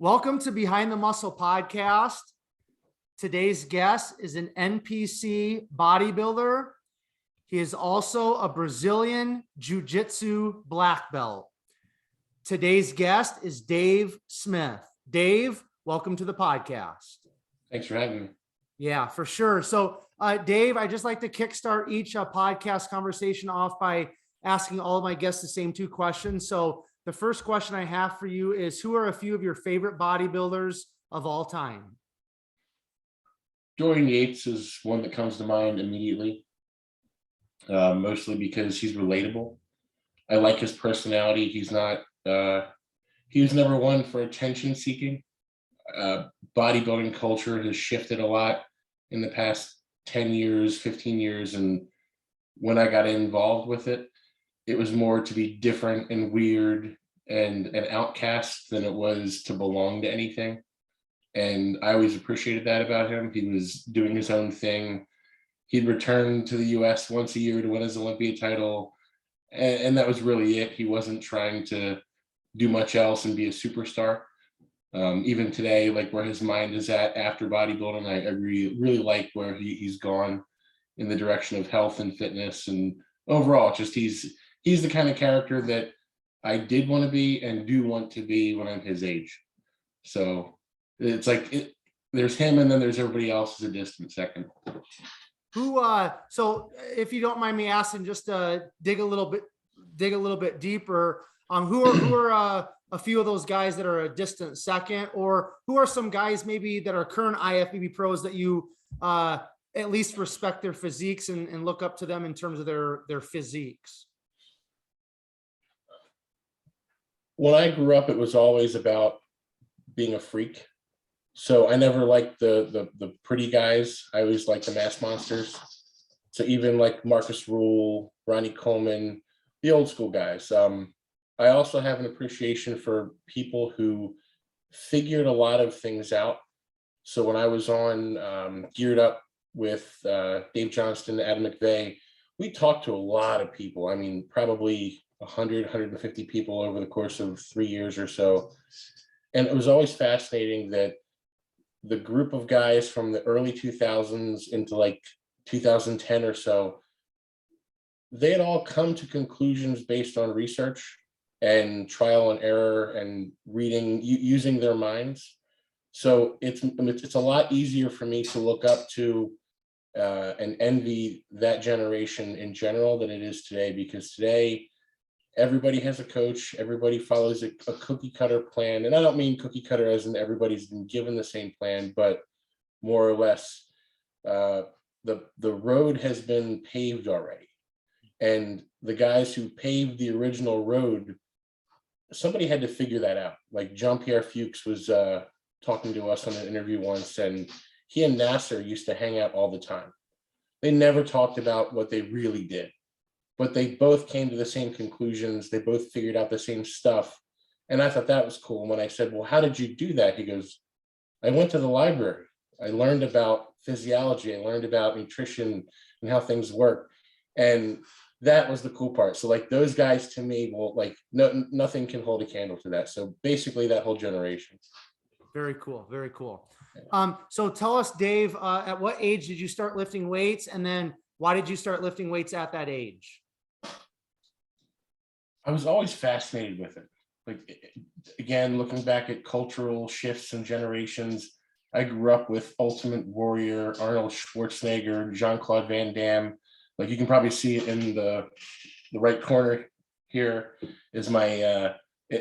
Welcome to Behind the Muscle podcast. Today's guest is an NPC bodybuilder. He is also a Brazilian Ju Jitsu black belt. Today's guest is Dave Smith. Dave, welcome to the podcast. Thanks for having me. Yeah, for sure. So, Dave, I just like to kickstart each podcast conversation off by asking all of my guests the same two questions. So the first question I have for you is, who are a few of your favorite bodybuilders of all time? Dorian Yates is one that comes to mind immediately, mostly because he's relatable. I like his personality. He was never one for attention seeking. Bodybuilding culture has shifted a lot in the past 10 years, 15 years. And when I got involved with it, it was more to be different and weird and an outcast than it was to belong to anything. And I always appreciated that about him. He was doing his own thing. He'd return to the US once a year to win his Olympia title. And that was really it. He wasn't trying to do much else and be a superstar. Even today, like where his mind is at after bodybuilding, I really like where he's gone in the direction of health and fitness. And overall, just he's the kind of character that I did want to be and do want to be when I'm his age. So it's like there's him and then there's everybody else as a distant second. So if you don't mind me asking, just dig a little bit deeper, who are a few of those guys that are a distant second, or who are some guys maybe that are current IFBB pros that you at least respect their physiques and look up to them in terms of their physiques? When I grew up, it was always about being a freak. So I never liked the pretty guys. I always liked the mass monsters. So even like Marcus Rule, Ronnie Coleman, the old school guys. I also have an appreciation for people who figured a lot of things out. So when I was on Geared Up with Dave Johnston, Adam McVeigh, we talked to a lot of people. I mean, probably 100, 150 people over the course of 3 years or so. And it was always fascinating that the group of guys from the early 2000s into like 2010 or so, they had all come to conclusions based on research and trial and error and reading, using their minds. So it's a lot easier for me to look up to and envy that generation in general than it is today, because today everybody has a coach, everybody follows a cookie cutter plan. And I don't mean cookie cutter as in everybody's been given the same plan, but more or less the road has been paved already. And the guys who paved the original road, somebody had to figure that out. Like Jean-Pierre Fuchs was talking to us on an interview once, and he and Nasser used to hang out all the time. They never talked about what they really did, but they both came to the same conclusions. They both figured out the same stuff. And I thought that was cool. And when I said, well, how did you do that? He goes, I went to the library. I learned about physiology. I learned about nutrition and how things work. And that was the cool part. So like those guys to me, well, like nothing can hold a candle to that. So basically that whole generation. Very cool. Very cool. So tell us, Dave, at what age did you start lifting weights? And then why did you start lifting weights at that age? I was always fascinated with it. Like, again, looking back at cultural shifts and generations, I grew up with Ultimate Warrior, Arnold Schwarzenegger, Jean-Claude Van Damme. Like you can probably see it in the right corner here is my,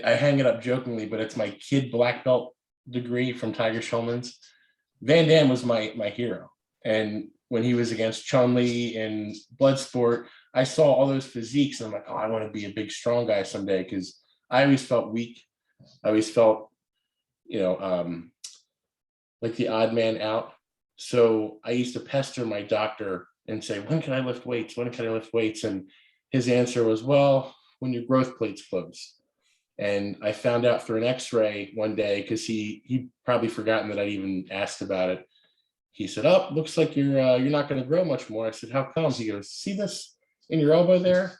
I hang it up jokingly, but it's my kid black belt degree from Tiger Schulman's. Van Damme was my hero. And when he was against Chun-Li in Bloodsport, I saw all those physiques and I'm like, oh, I want to be a big, strong guy someday, because I always felt weak. I always felt, like the odd man out. So I used to pester my doctor and say, when can I lift weights? When can I lift weights? And his answer was, well, when your growth plates close. And I found out through an x-ray one day, because he probably forgotten that I'd even asked about it. He said, oh, looks like you're not going to grow much more. I said, how come? He goes, see this in your elbow there?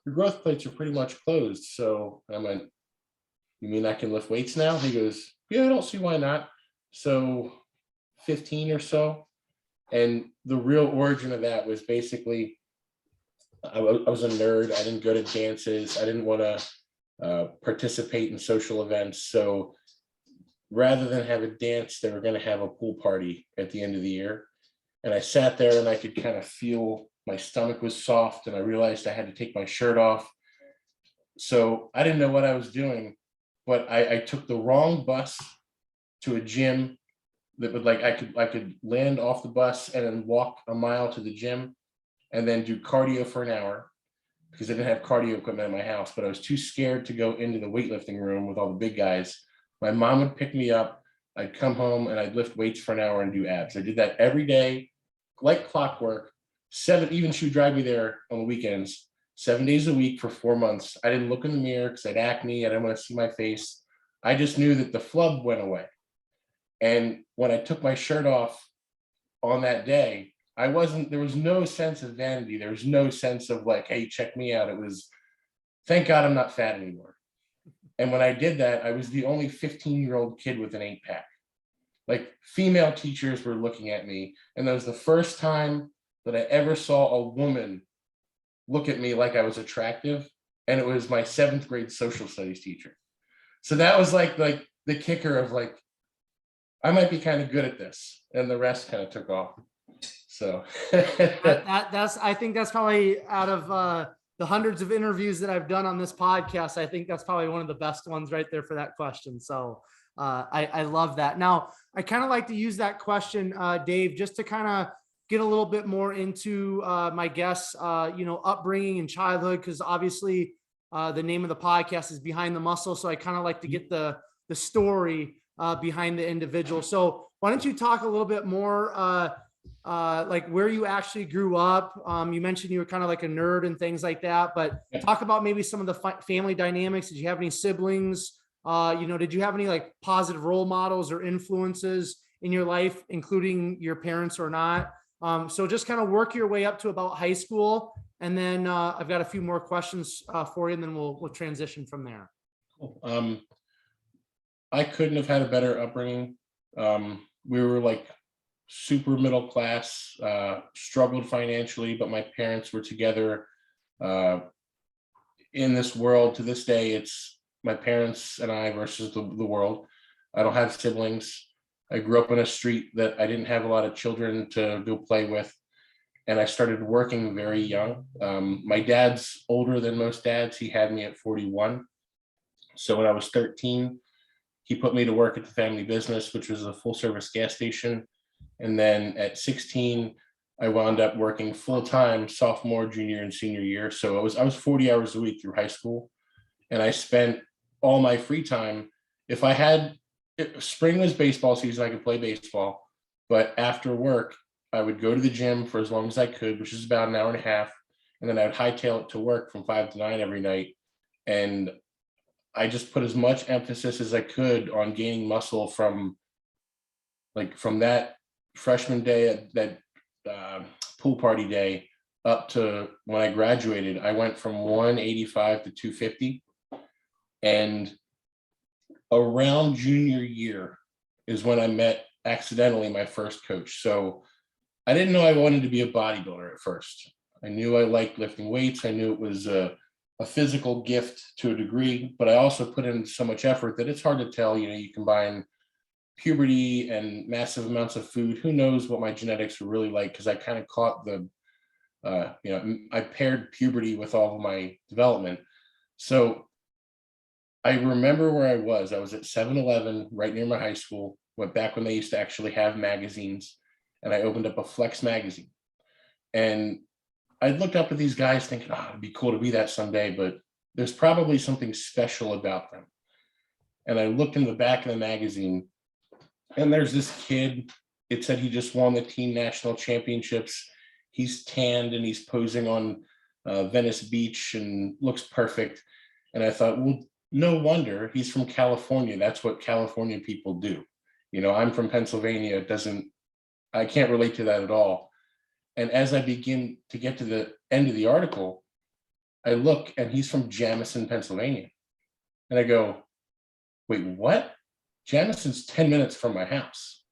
Your growth plates are pretty much closed. So I went, you mean I can lift weights now? He goes, yeah, I don't see why not. So 15 or so. And the real origin of that was basically I was a nerd. I didn't go to dances. I didn't want to participate in social events. So rather than have a dance, they were going to have a pool party at the end of the year. And I sat there and I could kind of feel my stomach was soft, and I realized I had to take my shirt off. So I didn't know what I was doing, but I took the wrong bus to a gym that would like I could land off the bus and then walk a mile to the gym and then do cardio for an hour because I didn't have cardio equipment in my house, but I was too scared to go into the weightlifting room with all the big guys. My mom would pick me up. I'd come home and I'd lift weights for an hour and do abs. I did that every day, like clockwork. Even she would drive me there on the weekends, 7 days a week for 4 months. I didn't look in the mirror because I had acne. I didn't want to see my face. I just knew that the flub went away. And when I took my shirt off on that day, there was no sense of vanity. There was no sense of like, hey, check me out. It was, thank God I'm not fat anymore. And when I did that, I was the only 15-year-old kid with an 8-pack. Like female teachers were looking at me. And that was the first time that I ever saw a woman look at me like I was attractive. And it was my 7th grade social studies teacher. So that was like the kicker of like, I might be kind of good at this. And the rest kind of took off. So I think that's probably out of the hundreds of interviews that I've done on this podcast, I think that's probably one of the best ones right there for that question. So I love that. Now, I kind of like to use that question, Dave, just to kind of get a little bit more into my guests, upbringing and childhood, because obviously the name of the podcast is Behind the Muscle. So I kind of like to get the story behind the individual. So why don't you talk a little bit more like where you actually grew up? You mentioned you were kind of like a nerd and things like that, but talk about maybe some of the family dynamics. Did you have any siblings? Did you have any like positive role models or influences in your life, including your parents or not? So just kind of work your way up to about high school. And then I've got a few more questions for you, and then we'll transition from there. Cool. I couldn't have had a better upbringing. We were like super middle class, struggled financially, but my parents were together in this world. To this day, it's my parents and I versus the world. I don't have siblings. I grew up in a street that I didn't have a lot of children to go play with. And I started working very young. My dad's older than most dads. He had me at 41. So when I was 13, he put me to work at the family business, which was a full service gas station. And then at 16, I wound up working full time sophomore, junior, and senior year. So I was 40 hours a week through high school. And I spent all my free time. If spring was baseball season, I could play baseball. But after work, I would go to the gym for as long as I could, which is about an hour and a half. And then I would hightail it to work from 5 to 9 every night. And I just put as much emphasis as I could on gaining muscle from that freshman day, that pool party day, up to when I graduated. I went from 185 to 250. And around junior year is when I met accidentally my first coach. So I didn't know I wanted to be a bodybuilder at first. I knew I liked lifting weights. I knew it was a physical gift to a degree, but I also put in so much effort that it's hard to tell. You combine puberty and massive amounts of food. Who knows what my genetics were really like? Because I kind of caught I paired puberty with all of my development. So I remember where I was. I was at 7-Eleven right near my high school. Went back when they used to actually have magazines, and I opened up a Flex magazine. And I looked up at these guys thinking, it'd be cool to be that someday, but there's probably something special about them. And I looked in the back of the magazine, and there's this kid. It said he just won the teen national championships. He's tanned and he's posing on Venice Beach and looks perfect. And I thought, well, no wonder he's from California. That's what California people do. I'm from Pennsylvania. I can't relate to that at all. And as I begin to get to the end of the article, I look and he's from Jamison, Pennsylvania. And I go, wait, what? Jamison's 10 minutes from my house.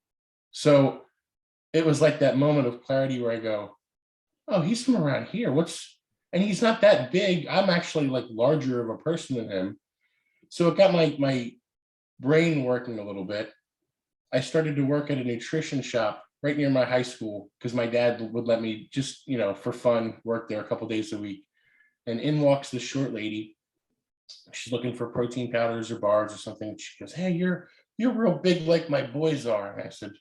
So it was like that moment of clarity where I go, oh, he's from around here. And he's not that big. I'm actually like larger of a person than him. So it got my brain working a little bit. I started to work at a nutrition shop right near my high school because my dad would let me just, for fun, work there a couple days a week. And in walks this short lady. She's looking for protein powders or bars or something. She goes, hey, you're real big like my boys are. And I said,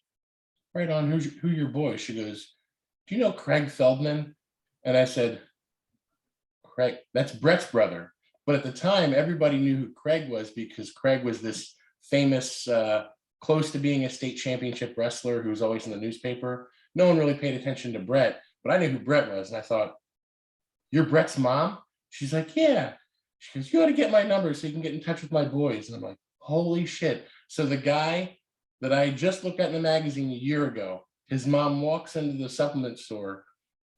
right on, who are your boys? She goes, do you know Craig Feldman? And I said, Craig, that's Brett's brother. But at the time, everybody knew who Craig was because Craig was this famous, close to being a state championship wrestler who was always in the newspaper. No one really paid attention to Brett, but I knew who Brett was. And I thought, you're Brett's mom? She's like, yeah. She goes, you ought to get my number so you can get in touch with my boys. And I'm like, holy shit. So the guy that I just looked at in the magazine a year ago, his mom walks into the supplement store,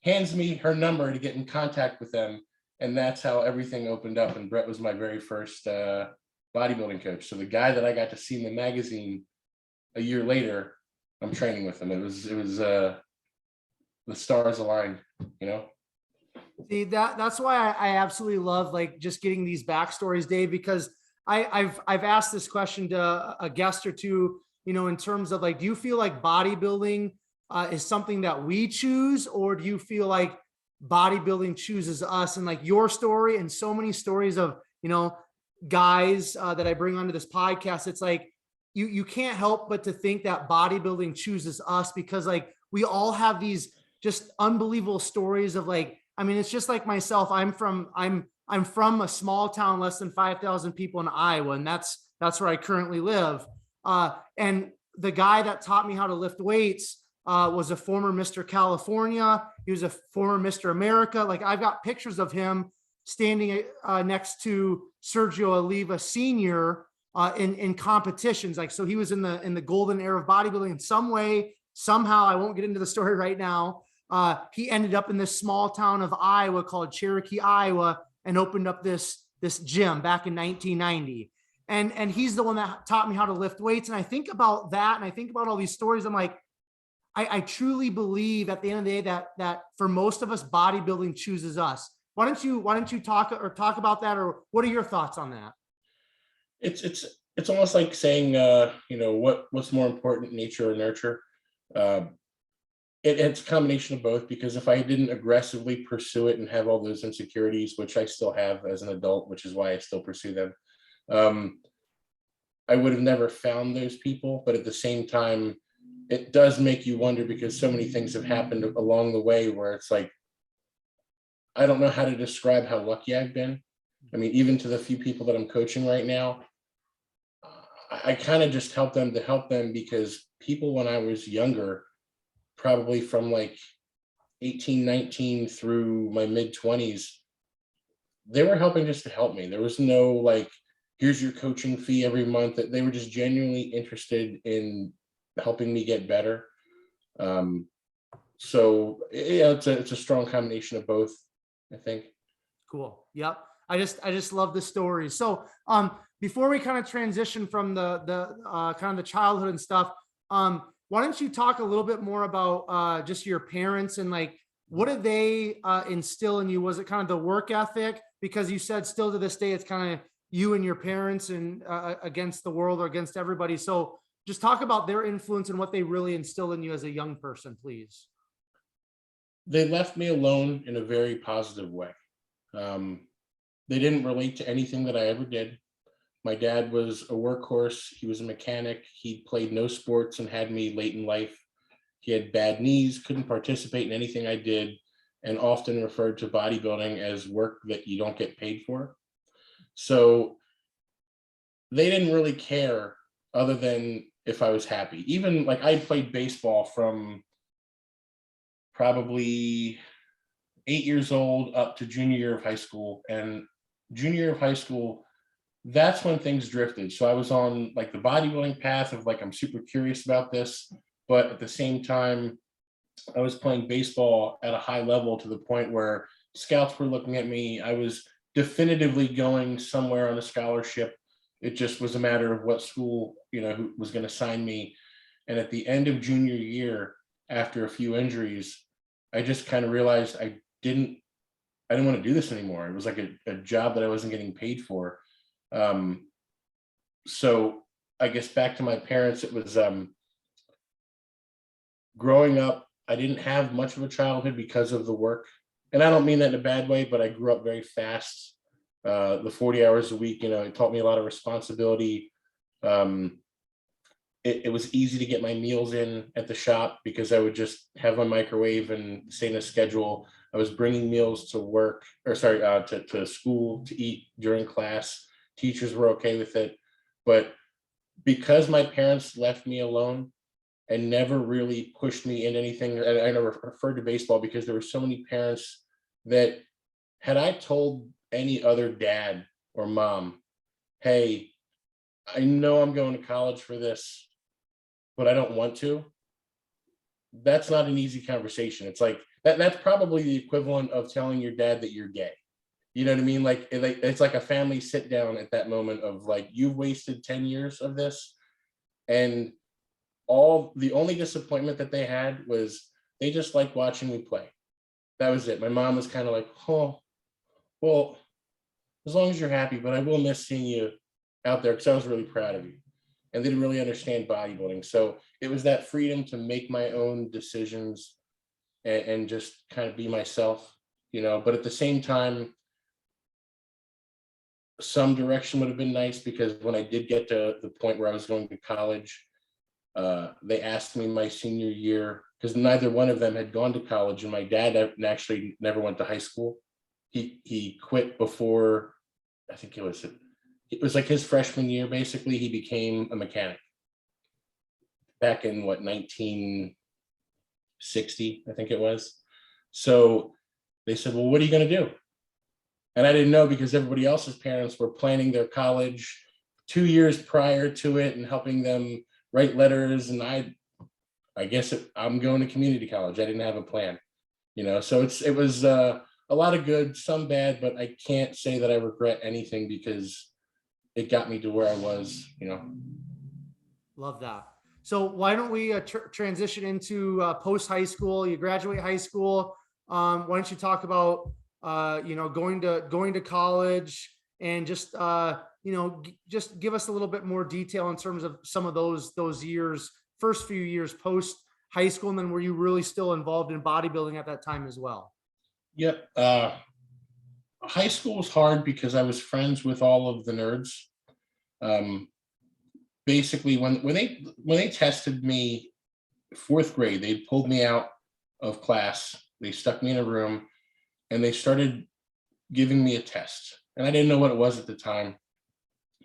hands me her number to get in contact with them. And that's how everything opened up. And Brett was my very first bodybuilding coach. So the guy that I got to see in the magazine a year later, I'm training with him. It was the stars aligned, See, that's why I absolutely love like just getting these backstories, Dave, because I've asked this question to a guest or two, in terms of like, do you feel like bodybuilding is something that we choose, or do you feel like bodybuilding chooses us? And like your story and so many stories of, guys that I bring onto this podcast, it's like, you can't help but to think that bodybuilding chooses us because like we all have these just unbelievable stories of like, I mean, it's just like myself. I'm from a small town, less than 5,000 people in Iowa, and that's where I currently live. And the guy that taught me how to lift weights was a former Mr. California. He was a former Mr. America. Like I've got pictures of him standing next to Sergio Oliva Sr. In competitions. Like, so he was in the golden era of bodybuilding in some way, somehow. I won't get into the story right now. He ended up in this small town of Iowa called Cherokee, Iowa, and opened up this gym back in 1990. And he's the one that taught me how to lift weights. And I think about that, and I think about all these stories. I'm like, I truly believe at the end of the day that for most of us, bodybuilding chooses us. Why don't you talk about that, or what are your thoughts on that? It's almost like saying, what's more important, nature or nurture? It's a combination of both, because if I didn't aggressively pursue it and have all those insecurities, which I still have as an adult, which is why I still pursue them, I would have never found those people. But at the same time, it does make you wonder, because so many things have happened along the way where it's like, I don't know how to describe how lucky I've been. I mean, even to the few people that I'm coaching right now, I kind of just help them to help them, because people when I was younger, probably from like 18, 19 through my mid 20s, they were helping just to help me. There was no like, here's your coaching fee every month. They were just genuinely interested in helping me get better. So yeah, it's a strong combination of both, I think. Cool. Yep. I just love the story. So before we kind of transition from the kind of the childhood and stuff, why don't you talk a little bit more about just your parents and like, what did they instill in you? Was it kind of the work ethic? Because you said still to this day, it's kind of you and your parents and against the world or against everybody. So just talk about their influence and what they really instilled in you as a young person, please. They left me alone in a very positive way. They didn't relate to anything that I ever did. My dad was a workhorse. He was a mechanic. He played no sports and had me late in life. He had bad knees, couldn't participate in anything I did, and often referred to bodybuilding as work that you don't get paid for. So they didn't really care other than if I was happy. Even like I played baseball from probably 8 years old up to junior year of high school. And junior year of high school, that's when things drifted. So I was on like the bodybuilding path of like, I'm super curious about this, but at the same time, I was playing baseball at a high level to the point where scouts were looking at me. I was definitively going somewhere on a scholarship. It just was a matter of what school, who was going to sign me. And at the end of junior year, after a few injuries, I just kind of realized I didn't want to do this anymore. It was like a job that I wasn't getting paid for. So I guess back to my parents, it was growing up, I didn't have much of a childhood because of the work. And I don't mean that in a bad way, but I grew up very fast. The 40 hours a week, it taught me a lot of responsibility. It was easy to get my meals in at the shop because I would just have my microwave and stay in a schedule. I was bringing meals to work, to school to eat during class. Teachers were okay with it. But because my parents left me alone and never really pushed me in anything, and I never referred to baseball because there were so many parents that had I told any other dad or mom, hey, I know I'm going to college for this, but I don't want to, that's not an easy conversation. It's like that's probably the equivalent of telling your dad that you're gay. You know what I mean? Like it's like a family sit down at that moment of like, you've wasted 10 years of this. And the only disappointment that they had was they just liked watching me play. That was it. My mom was kind of like, oh, well, as long as you're happy, but I will miss seeing you out there because I was really proud of you. And they didn't really understand bodybuilding. So it was that freedom to make my own decisions and just kind of be myself, but at the same time, some direction would have been nice because when I did get to the point where I was going to college, they asked me my senior year because neither one of them had gone to college, and my dad actually never went to high school. He quit before, I think it was like his freshman year. Basically, he became a mechanic back in 1960, I think it was. So they said, well, what are you going to do? And I didn't know because everybody else's parents were planning their college 2 years prior to it and helping them write letters. And I guess I'm going to community college. I didn't have a plan, so it was a lot of good, some bad, but I can't say that I regret anything because it got me to where I was, Love that. So why don't we transition into post high school? You graduate high school. Why don't you talk about going to college and just just give us a little bit more detail in terms of some of those years, first few years post high school, and then were you really still involved in bodybuilding at that time as well? Yep. High school was hard because I was friends with all of the nerds. Basically, when they tested me fourth grade, they pulled me out of class. They stuck me in a room and they started giving me a test. And I didn't know what it was at the time,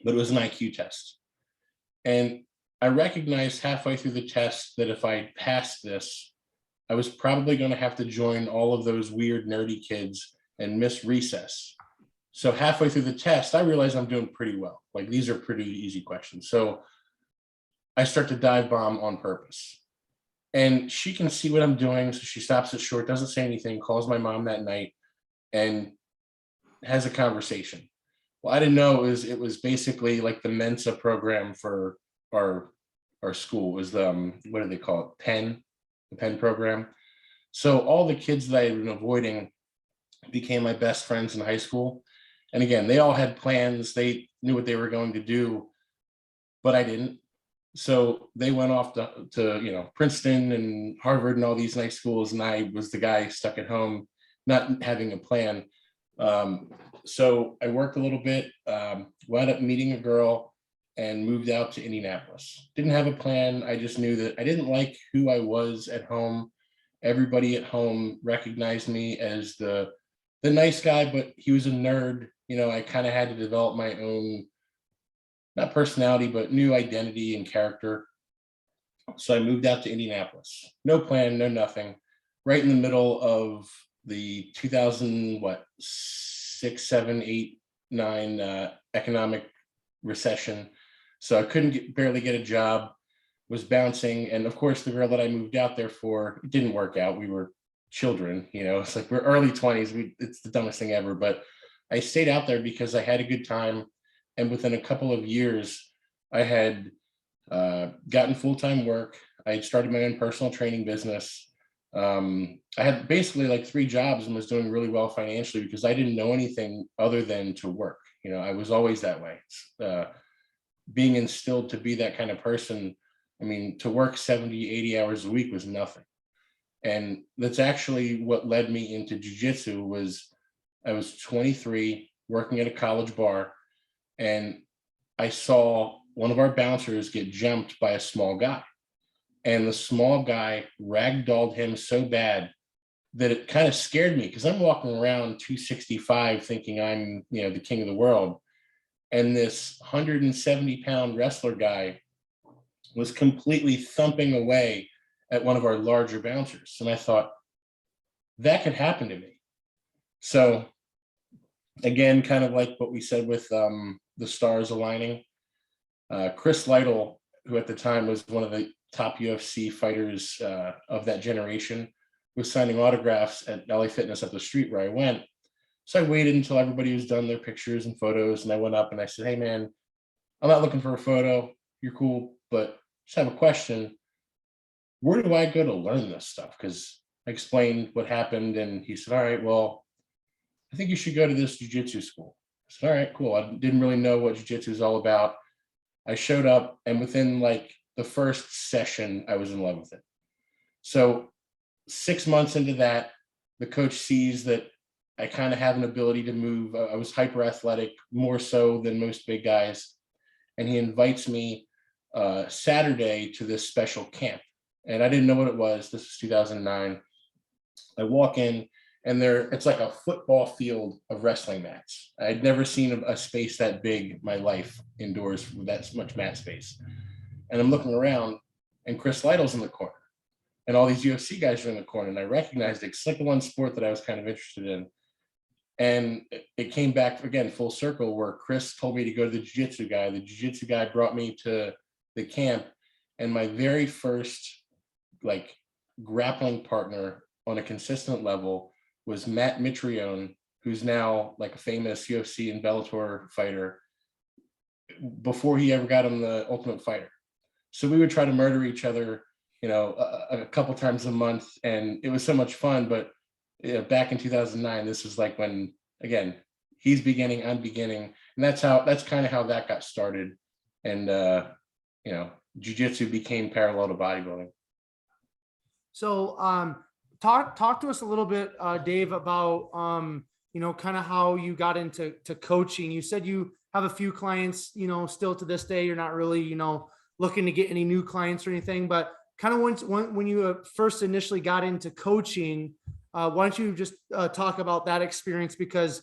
but it was an IQ test. And I recognized halfway through the test that if I passed this, I was probably going to have to join all of those weird nerdy kids and miss recess. So halfway through the test, I realized I'm doing pretty well. Like, these are pretty easy questions. So I start to dive bomb on purpose. And she can see what I'm doing. So she stops it short, doesn't say anything, calls my mom that night and has a conversation. Well, I didn't know it was basically like the Mensa program for our school. It was the, what do they call it? The Penn program. So all the kids that I had been avoiding became my best friends in high school. And again, they all had plans. They knew what they were going to do, but I didn't. So they went off to Princeton and Harvard and all these nice schools. And I was the guy stuck at home, not having a plan. So I worked a little bit, wound up meeting a girl and moved out to Indianapolis. Didn't have a plan. I just knew that I didn't like who I was at home. Everybody at home recognized me as the nice guy, but he was a nerd. I kind of had to develop my own, not personality, but new identity and character. So I moved out to Indianapolis. No plan, no nothing. Right in the middle of the 2006, 7, 8, 9 economic recession. So I couldn't barely get a job, was bouncing. And of course, the girl that I moved out there for, it didn't work out. We were children, it's like we're early 20s. It's the dumbest thing ever. But I stayed out there because I had a good time. And within a couple of years, I had gotten full-time work. I had started my own personal training business. I had basically like 3 jobs and was doing really well financially because I didn't know anything other than to work. You know, I was always that way. Being instilled to be that kind of person. I mean, to work 70, 80 hours a week was nothing. And that's actually what led me into jiu-jitsu. Was I was 23 working at a college bar, and I saw one of our bouncers get jumped by a small guy. And the small guy ragdolled him so bad that it kind of scared me, because I'm walking around 265 thinking I'm, you know, the king of the world. And this 170-pound wrestler guy was completely thumping away at one of our larger bouncers. And I thought, that could happen to me. So again, kind of like what we said with the stars aligning, Chris Lytle, who at the time was one of the top UFC fighters of that generation, was signing autographs at LA Fitness up the street where I went. So I waited until everybody was done their pictures and photos, and I went up and I said, "Hey man, I'm not looking for a photo. You're cool, but just have a question. Where do I go to learn this stuff?" Because I explained what happened, and he said, "All right, well, I think you should go to this jiu-jitsu school." I said, "All right, cool." I didn't really know what jiu-jitsu is all about. I showed up, and within like the first session, I was in love with it. So 6 months into that, the coach sees that I kind of have an ability to move. I was hyper athletic, more so than most big guys. And he invites me Saturday to this special camp. And I didn't know what it was. This was 2009. I walk in, and it's like a football field of wrestling mats. I'd never seen a space that big in my life indoors with that much mat space. And I'm looking around, and Chris Lytle's in the corner, and all these UFC guys are in the corner. And I recognized it. It's like the one sport that I was kind of interested in. And it came back again full circle, where Chris told me to go to the jiu-jitsu guy. The jiu-jitsu guy brought me to the camp, and my very first like grappling partner on a consistent level was Matt Mitrione, who's now like a famous UFC and Bellator fighter, before he ever got on the Ultimate Fighter. So we would try to murder each other, you know, a couple times a month, and it was so much fun. But back in 2009, this was like when, again, he's beginning, I'm beginning. And that's kind of how that got started. And, you know, jiu-jitsu became parallel to bodybuilding. So talk to us a little bit, Dave, about, you know, kind of how you got into coaching. You said you have a few clients, you know, still to this day. You're not really, you know, looking to get any new clients or anything, but kind of when you first initially got into coaching, why don't you just talk about that experience? Because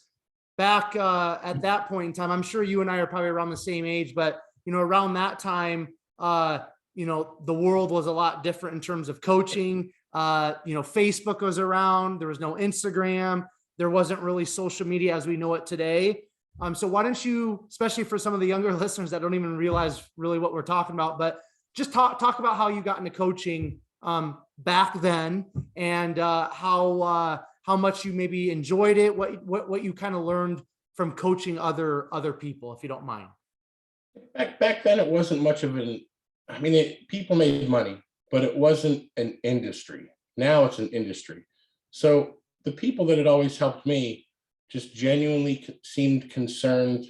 back at that point in time, I'm sure you and I are probably around the same age, but, you know, around that time, you know, the world was a lot different in terms of coaching. You know, Facebook was around. There was no Instagram. There wasn't really social media as we know it today. So why don't you, especially for some of the younger listeners that don't even realize really what we're talking about, but just talk about how you got into coaching back then, and how much you maybe enjoyed it, what you kind of learned from coaching other people, if you don't mind. Back then, it wasn't much of an, I mean, people made money, but it wasn't an industry. Now it's an industry. So the people that had always helped me just genuinely seemed concerned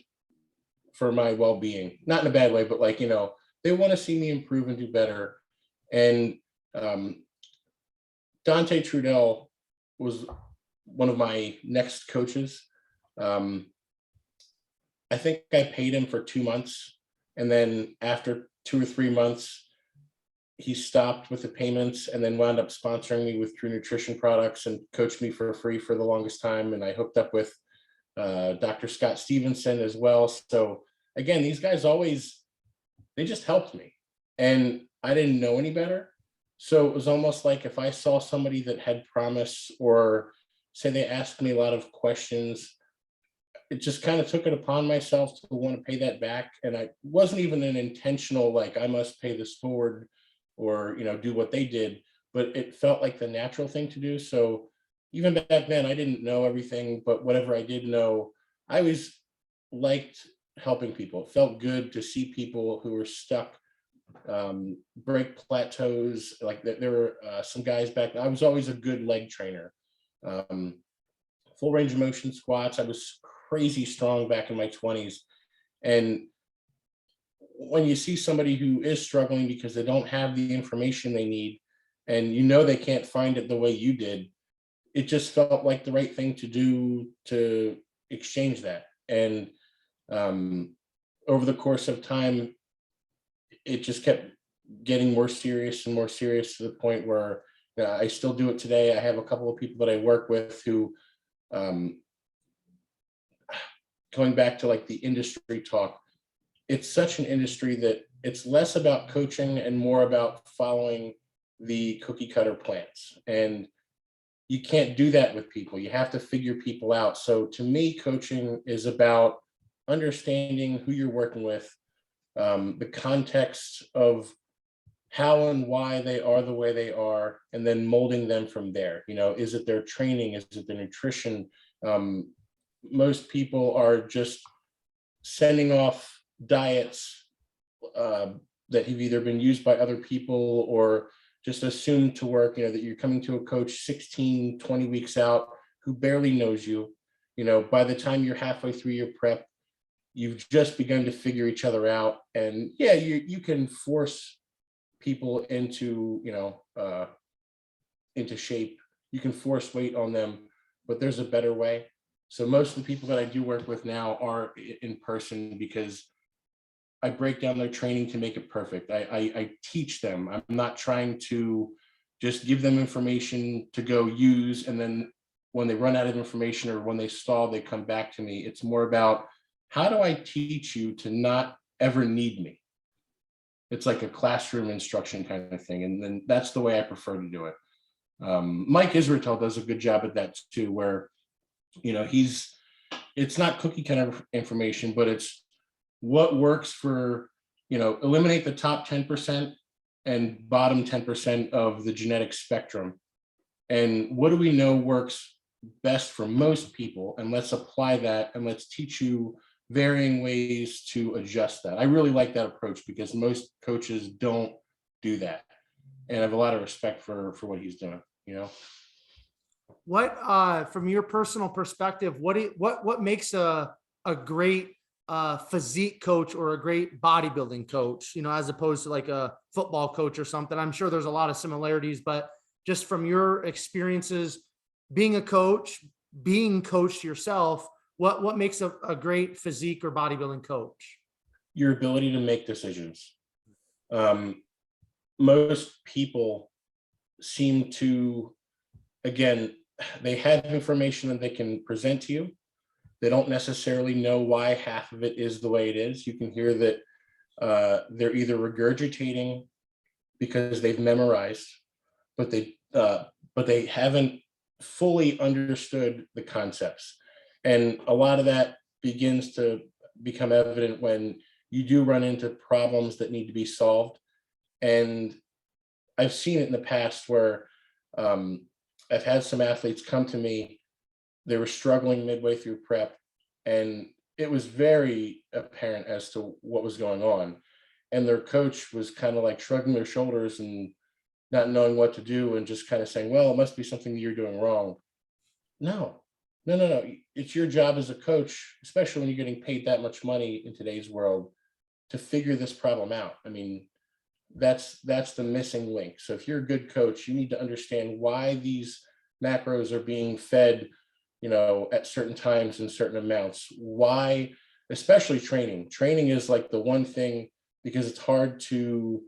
for my well-being, not in a bad way, but like, you know, they want to see me improve and do better. And Dante Trudell was one of my next coaches. I think I paid him for 2 months. And then after 2 or 3 months, he stopped with the payments and then wound up sponsoring me with True Nutrition products and coached me for free for the longest time. And I hooked up with Dr. Scott Stevenson as well. So again, these guys they just helped me, and I didn't know any better. So it was almost like if I saw somebody that had promise, or say they asked me a lot of questions, it just kind of took it upon myself to want to pay that back. And I wasn't even an intentional, like, I must pay this forward or, you know, do what they did, but it felt like the natural thing to do. So even back then, I didn't know everything, but whatever I did know, I always liked helping people. It felt good to see people who were stuck break plateaus. Like there were some guys back. I was always a good leg trainer. Full range of motion squats. I was crazy strong back in my 20s. And when you see somebody who is struggling because they don't have the information they need, and you know they can't find it the way you did, it just felt like the right thing to do to exchange that. And over the course of time, it just kept getting more serious and more serious, to the point where I still do it today. I have a couple of people that I work with who, going back to like the industry talk, it's such an industry that it's less about coaching and more about following the cookie cutter plans. And you can't do that with people. You have to figure people out. So to me, coaching is about understanding who you're working with, the context of how and why they are the way they are, and then molding them from there. Is it their training? Is it the nutrition? Most people are just sending off diets that have either been used by other people or just assumed to work, that you're coming to a coach 16, 20 weeks out who barely knows you. By the time you're halfway through your prep, you've just begun to figure each other out. And yeah, you can force people into, into shape. You can force weight on them, but there's a better way. So most of the people that I do work with now are in person, because I break down their training to make it perfect. I teach them. I'm not trying to just give them information to go use, and then when they run out of information or when they stall, they come back to me. It's more about, how do I teach you to not ever need me? It's like a classroom instruction kind of thing. And then that's the way I prefer to do it. Mike Israetel does a good job at that too, where, it's not cookie cutter information, but it's what works for, eliminate the top 10% and bottom 10% of the genetic spectrum. And what do we know works best for most people? And let's apply that, and let's teach you varying ways to adjust that. I really like that approach, because most coaches don't do that. And I have a lot of respect for what he's doing, What, from your personal perspective, what makes a great physique coach or a great bodybuilding coach, as opposed to like a football coach or something? I'm sure there's a lot of similarities, but just from your experiences being a coach, being coached yourself, what makes a great physique or bodybuilding coach? Your ability to make decisions. Most people seem to, again, they have information that they can present to you. They don't necessarily know why half of it is the way it is. You can hear that they're either regurgitating because they've memorized, but they haven't fully understood the concepts. And a lot of that begins to become evident when you do run into problems that need to be solved. And I've seen it in the past where I've had some athletes come to me, they were struggling midway through prep, and it was very apparent as to what was going on. And their coach was kind of like shrugging their shoulders and not knowing what to do, and just kind of saying, well, it must be something you're doing wrong. No. It's your job as a coach, especially when you're getting paid that much money in today's world, to figure this problem out. I mean, that's the missing link. So if you're a good coach, you need to understand why these macros are being fed, at certain times in certain amounts. Why, especially training. Training is like the one thing, because it's hard to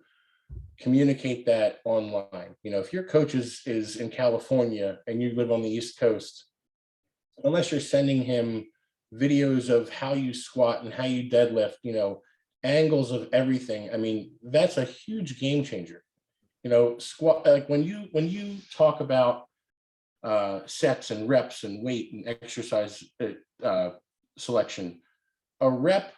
communicate that online. If your coach is in California and you live on the East Coast, unless you're sending him videos of how you squat and how you deadlift, angles of everything, I mean, that's a huge game changer. Squat, like when you talk about sets and reps and weight and exercise selection, a rep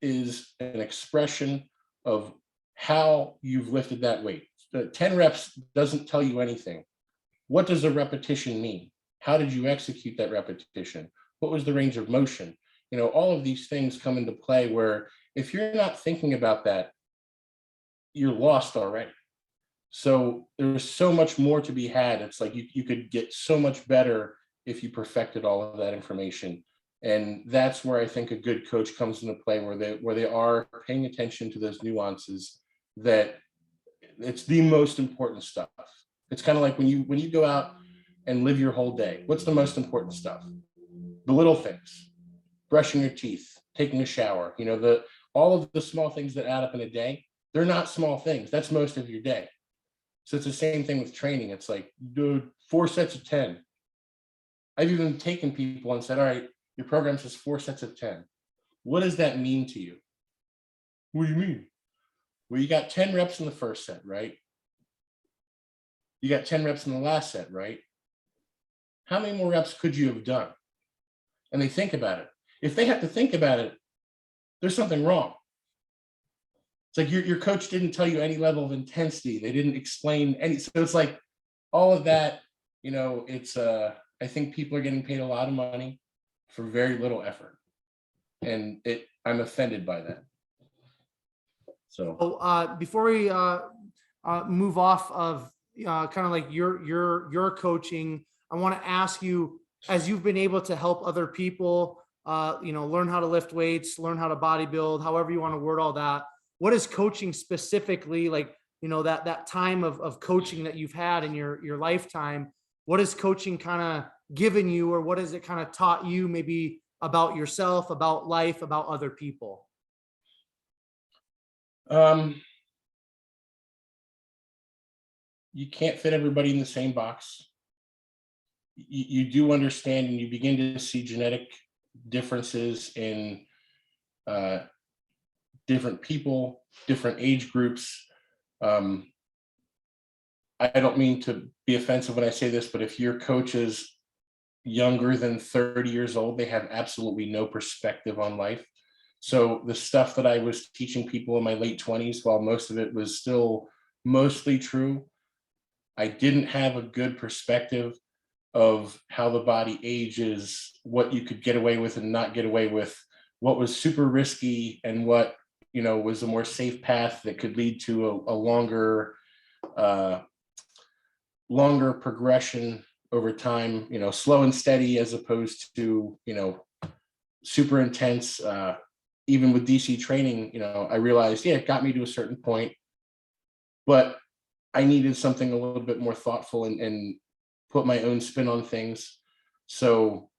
is an expression of how you've lifted that weight. 10 reps doesn't tell you anything. What does a repetition mean? How did you execute that repetition? What was the range of motion? all of these things come into play where if you're not thinking about that, you're lost already. So there's so much more to be had. It's like you could get so much better if you perfected all of that information. And that's where I think a good coach comes into play, where they are paying attention to those nuances, that it's the most important stuff. It's kind of like when you go out and live your whole day, what's the most important stuff? The little things, brushing your teeth, taking a shower, all of the small things that add up in a day, they're not small things. That's most of your day. So it's the same thing with training. It's like, dude, 4 sets of 10. I've even taken people and said, all right, your program says 4 sets of 10. What does that mean to you? What do you mean? Well, you got 10 reps in the first set, right? You got 10 reps in the last set, right? How many more reps could you have done? And they think about it. If they have to think about it, there's something wrong. It's like your coach didn't tell you any level of intensity. They didn't explain any. So it's like all of that, it's I think people are getting paid a lot of money for very little effort. And I'm offended by that. So before we move off of kind of like your coaching, I want to ask you, as you've been able to help other people, learn how to lift weights, learn how to bodybuild, however you want to word all that. What is coaching specifically, like, that time of coaching that you've had in your lifetime? What has coaching kind of given you, or what has it kind of taught you maybe about yourself, about life, about other people? You can't fit everybody in the same box. You do understand, and you begin to see genetic differences in different people, different age groups. I don't mean to be offensive when I say this, but if your coach is younger than 30 years old, they have absolutely no perspective on life. So the stuff that I was teaching people in my late 20s, while most of it was still mostly true, I didn't have a good perspective of how the body ages, what you could get away with and not get away with, what was super risky and what, was a more safe path that could lead to a longer progression over time, slow and steady, as opposed to, super intense. Even with DC training, I realized, it got me to a certain point, but I needed something a little bit more thoughtful and put my own spin on things. So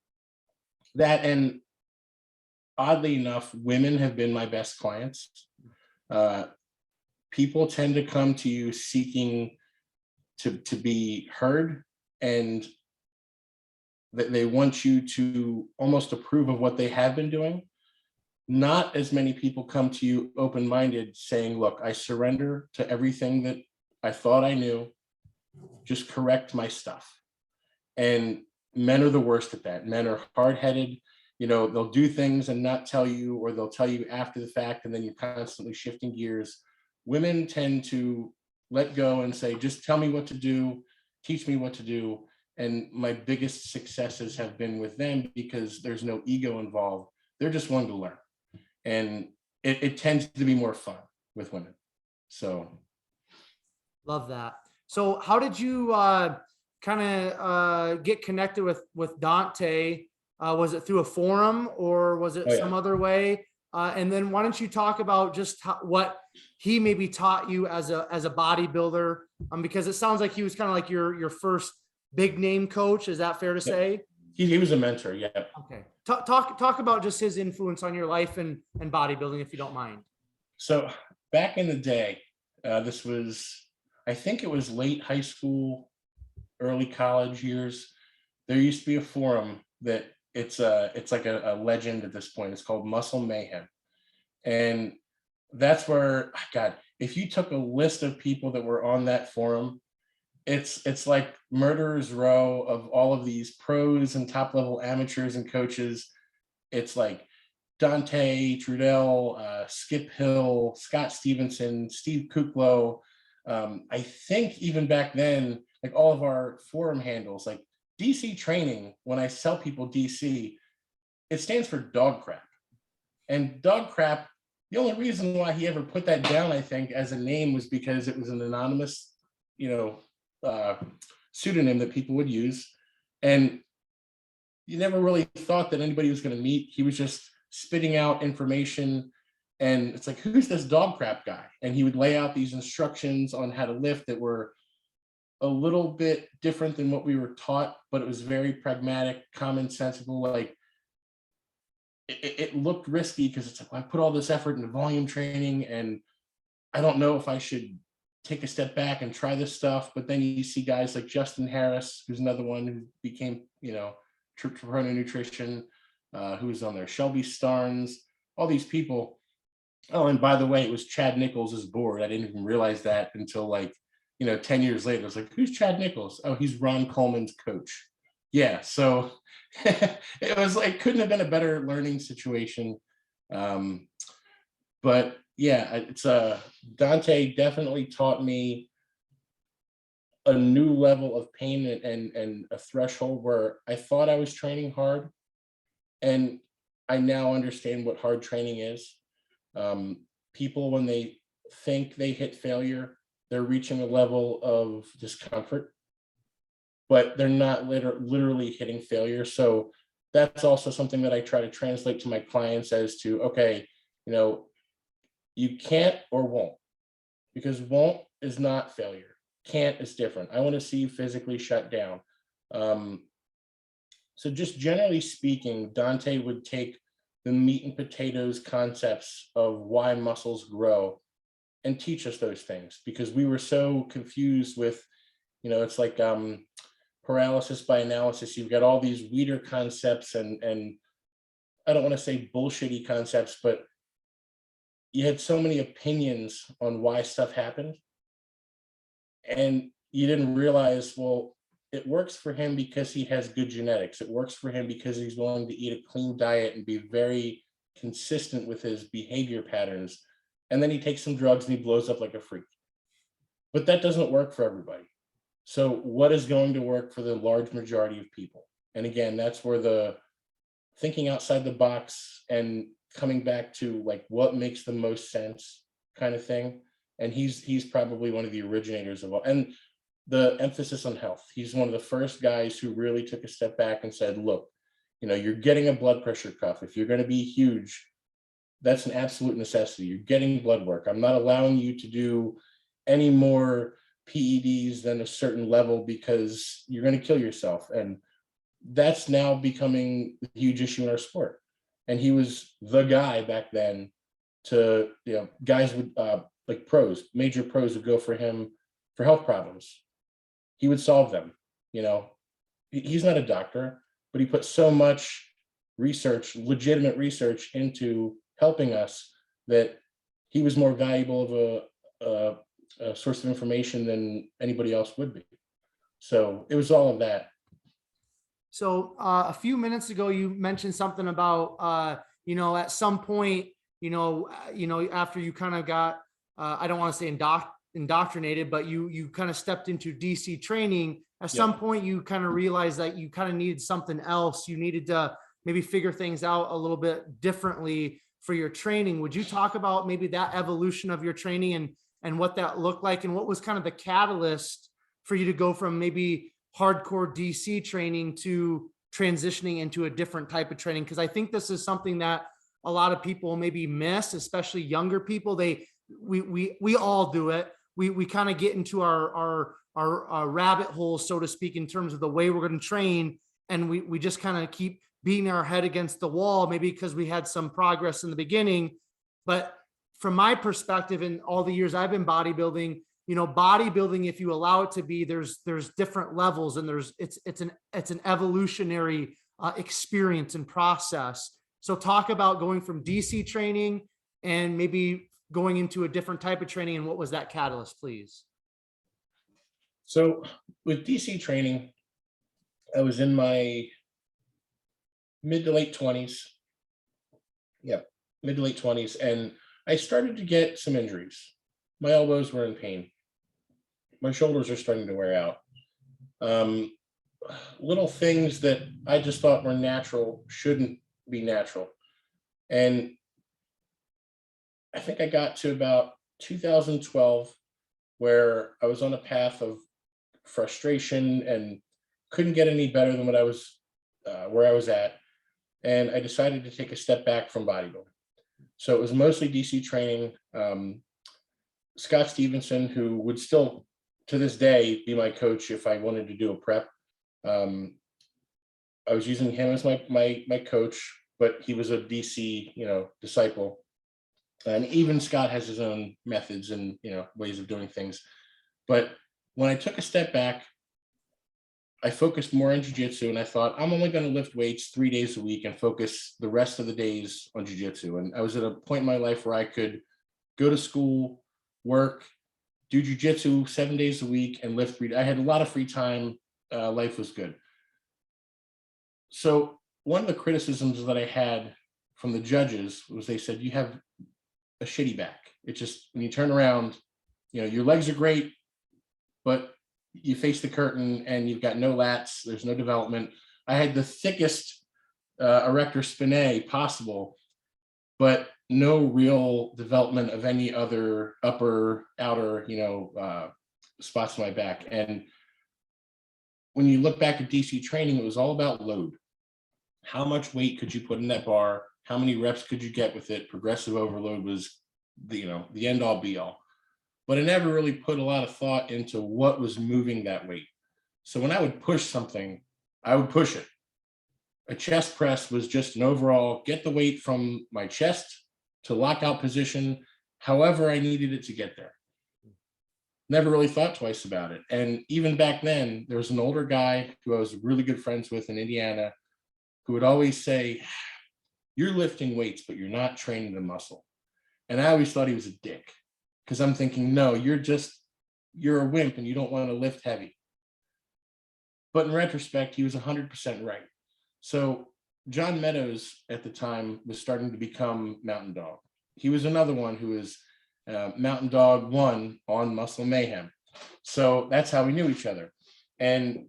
that, and oddly enough, women have been my best clients. People tend to come to you seeking to be heard, and that they want you to almost approve of what they have been doing. Not as many people come to you open-minded saying, look, I surrender to everything that I thought I knew, just correct my stuff. And men are the worst at that. Men are hard-headed. They'll do things and not tell you, or they'll tell you after the fact, and then you're constantly shifting gears. Women tend to let go and say, just tell me what to do, teach me what to do. And my biggest successes have been with them because there's no ego involved. They're just wanting to learn. And it tends to be more fun with women. So. Love that. So how did you kind of get connected with Dante? Was it through a forum, or was it some other way? And then why don't you talk about just what he maybe taught you as a bodybuilder? Because it sounds like he was kind of like your first big name coach. Is that fair to say? He was a mentor. Yeah. Okay. Talk about just his influence on your life and bodybuilding, if you don't mind. So back in the day, this was, I think it was late high school, early college years. There used to be a forum that it's like a legend at this point. It's called Muscle Mayhem. And that's where, God, if you took a list of people that were on that forum, it's like murderer's row of all of these pros and top level amateurs and coaches. It's like Dante Trudell, Skip Hill, Scott Stevenson, Steve Kuklo. I think even back then, like all of our forum handles, like DC Training, when I sell people DC, it stands for dog crap. And dog crap, the only reason why he ever put that down, I think, as a name was because it was an anonymous, pseudonym that people would use. And you never really thought that anybody was going to meet. He was just spitting out information. And it's like, who's this dog crap guy? And he would lay out these instructions on how to lift that were a little bit different than what we were taught, but it was very pragmatic, commonsensical. Like it looked risky because it's like, well, I put all this effort into volume training and I don't know if I should take a step back and try this stuff. But then you see guys like Justin Harris, who's another one who became, Triptorona Nutrition, who was on there, Shelby Starnes, all these people. Oh, and by the way, it was Chad Nichols' board. I didn't even realize that until 10 years later. I was like, who's Chad Nichols? Oh, he's Ron Coleman's coach. Yeah, so it was like, couldn't have been a better learning situation. But yeah, it's Dante definitely taught me a new level of pain and a threshold where I thought I was training hard, and I now understand what hard training is. People, when they think they hit failure, they're reaching a level of discomfort, but they're not literally hitting failure. So that's also something that I try to translate to my clients as to, okay, you can't or won't, because won't is not failure. Can't is different. I want to see you physically shut down. So just generally speaking, Dante would take the meat and potatoes concepts of why muscles grow and teach us those things, because we were so confused with, it's like paralysis by analysis. You've got all these weeder concepts and I don't want to say bullshitty concepts, but you had so many opinions on why stuff happened. And you didn't realize, well, it works for him because he has good genetics. It works for him because he's willing to eat a clean diet and be very consistent with his behavior patterns. And then he takes some drugs and he blows up like a freak. But that doesn't work for everybody. So what is going to work for the large majority of people? And again, that's where the thinking outside the box and coming back to like what makes the most sense kind of thing. And he's probably one of the originators of all, and the emphasis on health. He's one of the first guys who really took a step back and said, look, you're getting a blood pressure cuff. If you're going to be huge, that's an absolute necessity. You're getting blood work. I'm not allowing you to do any more PEDs than a certain level because you're going to kill yourself. And that's now becoming a huge issue in our sport. And he was the guy back then to, guys would like pros, major pros would go for him for health problems. He would solve them. He's not a doctor, but he put so much research, legitimate research, into helping us that he was more valuable of a source of information than anybody else would be. So it was all of that. So a few minutes ago, you mentioned something about, at some point, after you kind of got, I don't want to say indoctrinated, but you kind of stepped into DC training. At some point, you kind of realized that you kind of needed something else. You needed to maybe figure things out a little bit differently for your training. Would you talk about maybe that evolution of your training and what that looked like, and what was kind of the catalyst for you to go from maybe hardcore DC training to transitioning into a different type of training? Because I think this is something that a lot of people maybe miss, especially younger people. We all do it. We kind of get into our rabbit hole, so to speak, in terms of the way we're going to train. And we just kind of keep beating our head against the wall, maybe because we had some progress in the beginning. But from my perspective, in all the years I've been bodybuilding, bodybuilding, if you allow it to be, there's different levels, and it's an evolutionary experience and process. So talk about going from DC training and maybe going into a different type of training, and what was that catalyst, please? So with DC training, I was in my mid to late 20s. Yeah, mid to late 20s. And I started to get some injuries. My elbows were in pain. My shoulders are starting to wear out. Little things that I just thought were natural shouldn't be natural. And I think I got to about 2012 where I was on a path of frustration and couldn't get any better than what I was where I was at. And I decided to take a step back from bodybuilding. So it was mostly DC training. Scott Stevenson, who would still to this day be my coach if I wanted to do a prep. I was using him as my coach, but he was a DC, disciple. And even Scott has his own methods and, ways of doing things. But when I took a step back, I focused more on jiu-jitsu, and I thought, I'm only going to lift weights 3 days a week and focus the rest of the days on jiu-jitsu. And I was at a point in my life where I could go to school, work, do jiu-jitsu 7 days a week, and lift I had a lot of free time. Life was good. So one of the criticisms that I had from the judges was they said, you have a shitty back. It's just, when you turn around, your legs are great, but you face the curtain and you've got no lats, there's no development. I had the thickest erector spinae possible, but no real development of any other upper, outer, spots in my back. And when you look back at DC training, it was all about load. How much weight could you put in that bar? How many reps could you get with it? Progressive overload was the end all be all. But I never really put a lot of thought into what was moving that weight. So when I would push something, I would push it. A chest press was just an overall, get the weight from my chest to lockout position, however I needed it to get there. Never really thought twice about it. And even back then, there was an older guy who I was really good friends with in Indiana who would always say, you're lifting weights, but you're not training the muscle. And I always thought he was a dick, because I'm thinking, no, you're a wimp and you don't want to lift heavy. But in retrospect, he was 100% right. So John Meadows at the time was starting to become Mountain Dog. He was another one who was Mountain Dog 1 on Muscle Mayhem. So that's how we knew each other. And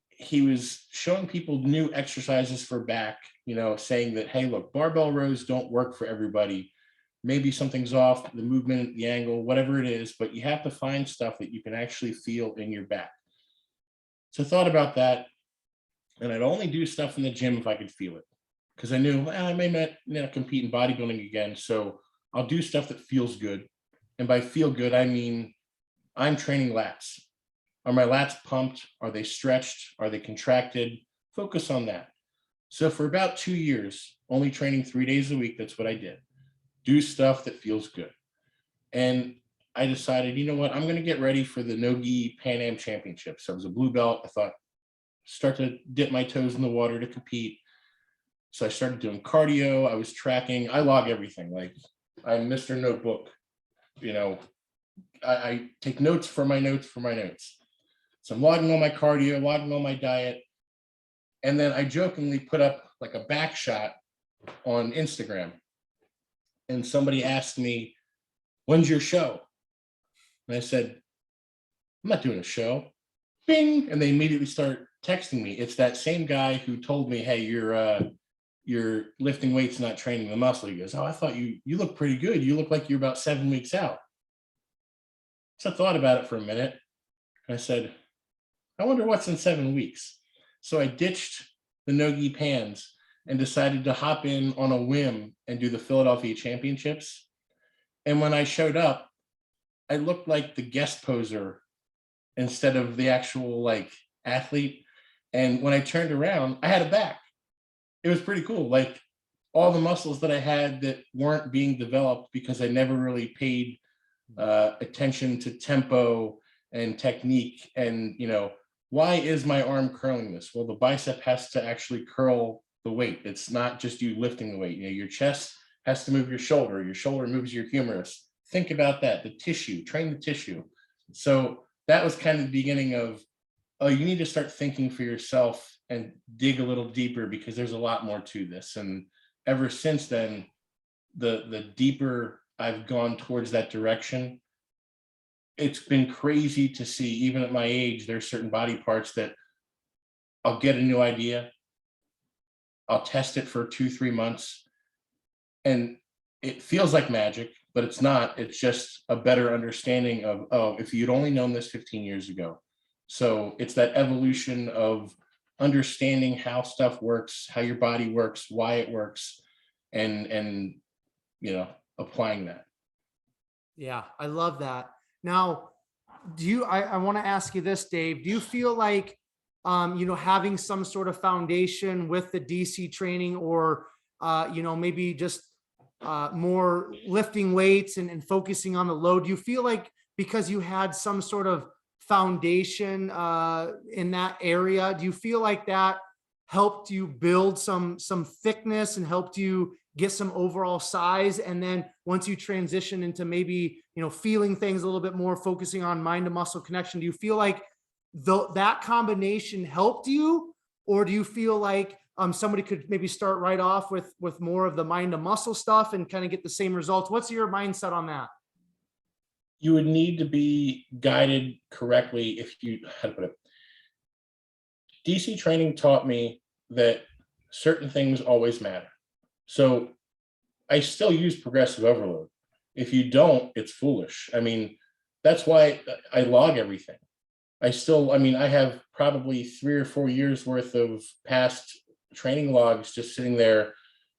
he was showing people new exercises for back, saying that, hey, look, barbell rows don't work for everybody. Maybe something's off, the movement, the angle, whatever it is, but you have to find stuff that you can actually feel in your back. So I thought about that, and I'd only do stuff in the gym if I could feel it, because I knew I may not compete in bodybuilding again. So I'll do stuff that feels good. And by feel good, I mean, I'm training lats. Are my lats pumped? Are they stretched? Are they contracted? Focus on that. So for about 2 years, only training 3 days a week, that's what I did. Do stuff that feels good. And I decided, you know what, I'm going to get ready for the no-gi Pan Am Championships. I was a blue belt. I thought, start to dip my toes in the water to compete. So I started doing cardio. I was tracking. I log everything. Like, I'm Mr. Notebook. I take notes for my notes for my notes. So I'm logging all my cardio, logging all my diet. And then I jokingly put up like a back shot on Instagram. And somebody asked me, when's your show? And I said, I'm not doing a show. Bing. And they immediately start texting me. It's that same guy who told me, hey, you're lifting weights, not training the muscle. He goes, oh, I thought you look pretty good. You look like you're about 7 weeks out. So I thought about it for a minute. And I said, I wonder what's in 7 weeks. So I ditched the no-gi pans and decided to hop in on a whim and do the Philadelphia Championships. And when I showed up, I looked like the guest poser instead of the actual athlete. And when I turned around, I had a back. It was pretty cool. Like, all the muscles that I had that weren't being developed because I never really paid attention to tempo and technique. And, why is my arm curling this? Well, the bicep has to actually curl the weight. It's not just you lifting the weight. Your chest has to move your shoulder moves your humerus. Think about that, the tissue, train the tissue. So that was kind of the beginning of, oh, you need to start thinking for yourself and dig a little deeper, because there's a lot more to this. And ever since then, the deeper I've gone towards that direction, it's been crazy to see. Even at my age, there's certain body parts that I'll get a new idea, I'll test it for 2-3 months, and it feels like magic, but it's not. It's just a better understanding of, oh, if you'd only known this 15 years ago. So it's that evolution of understanding how stuff works, how your body works, why it works, and applying that. Yeah, I love that. Now, I want to ask you this, Dave, do you feel like, having some sort of foundation with the DC training, or, maybe just more lifting weights and focusing on the load, do you feel like because you had some sort of foundation in that area, do you feel like that helped you build some thickness and helped you get some overall size? And then once you transition into maybe, feeling things a little bit more, focusing on mind to muscle connection, do you feel like that combination helped you? Or do you feel like somebody could maybe start right off with more of the mind to muscle stuff and kind of get the same results? What's your mindset on that? You would need to be guided correctly. If you, how to put it, DC training taught me that certain things always matter. So I still use progressive overload. If you don't, it's foolish. I mean, that's why I log everything. I have probably 3 or 4 years worth of past training logs just sitting there,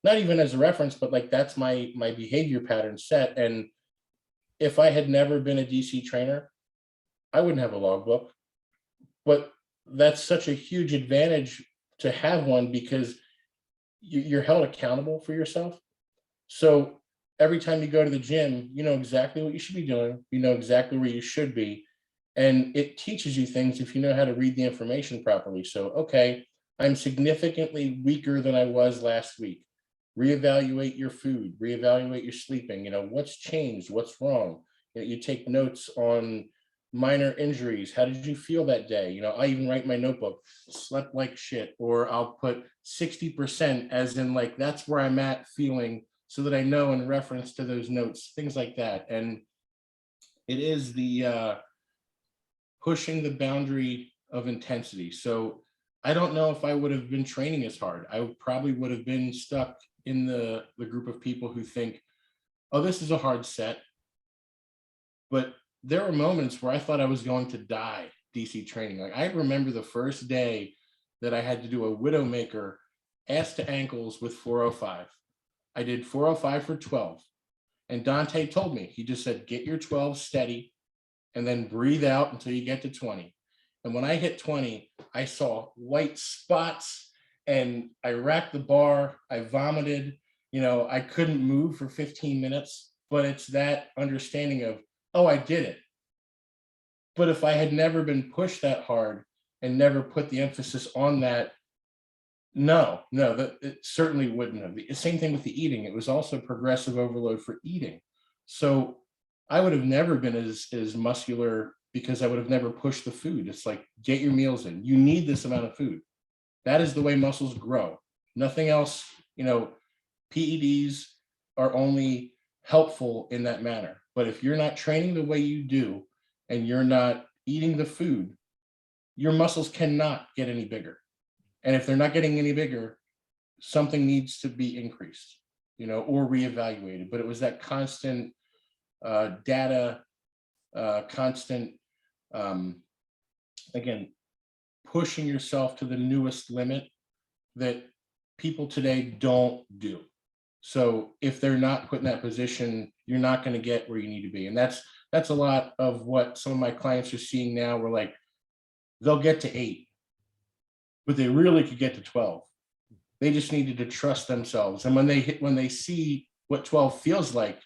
not even as a reference, but like that's my behavior pattern set. And if I had never been a DC trainer, I wouldn't have a logbook. But that's such a huge advantage to have one, because you're held accountable for yourself. So every time you go to the gym, you know exactly what you should be doing. You know exactly where you should be. And it teaches you things if you know how to read the information properly. So, okay, I'm significantly weaker than I was last week. Reevaluate your food, reevaluate your sleeping, what's changed, what's wrong. You take notes on minor injuries. How did you feel that day? I even write my notebook, slept like shit, or I'll put 60% as in like, that's where I'm at feeling, so that I know in reference to those notes, things like that. And it is the pushing the boundary of intensity. So I don't know if I would have been training as hard. I probably would have been stuck in the group of people who think, oh, this is a hard set. But there were moments where I thought I was going to die DC training. Like, I remember the first day that I had to do a Widowmaker ass to ankles with 405. I did 405 for 12. And Dante told me, he just said, get your 12 steady and then breathe out until you get to 20. And when I hit 20, I saw white spots and I racked the bar. I vomited. I couldn't move for 15 minutes, but it's that understanding of, oh, I did it. But if I had never been pushed that hard and never put the emphasis on that, that it certainly wouldn't have. The same thing with the eating. It was also progressive overload for eating. So I would have never been as muscular, because I would have never pushed the food. It's like, get your meals in. You need this amount of food. That is the way muscles grow. Nothing else. PEDs are only helpful in that manner. But if you're not training the way you do and you're not eating the food, your muscles cannot get any bigger. And if they're not getting any bigger, something needs to be increased, or reevaluated. But it was that constant data, constant, again, pushing yourself to the newest limit that people today don't do. So if they're not put in that position, you're not going to get where you need to be. And that's a lot of what some of my clients are seeing now. We're like, they'll get to 8, but they really could get to 12. They just needed to trust themselves. And when they see what 12 feels like,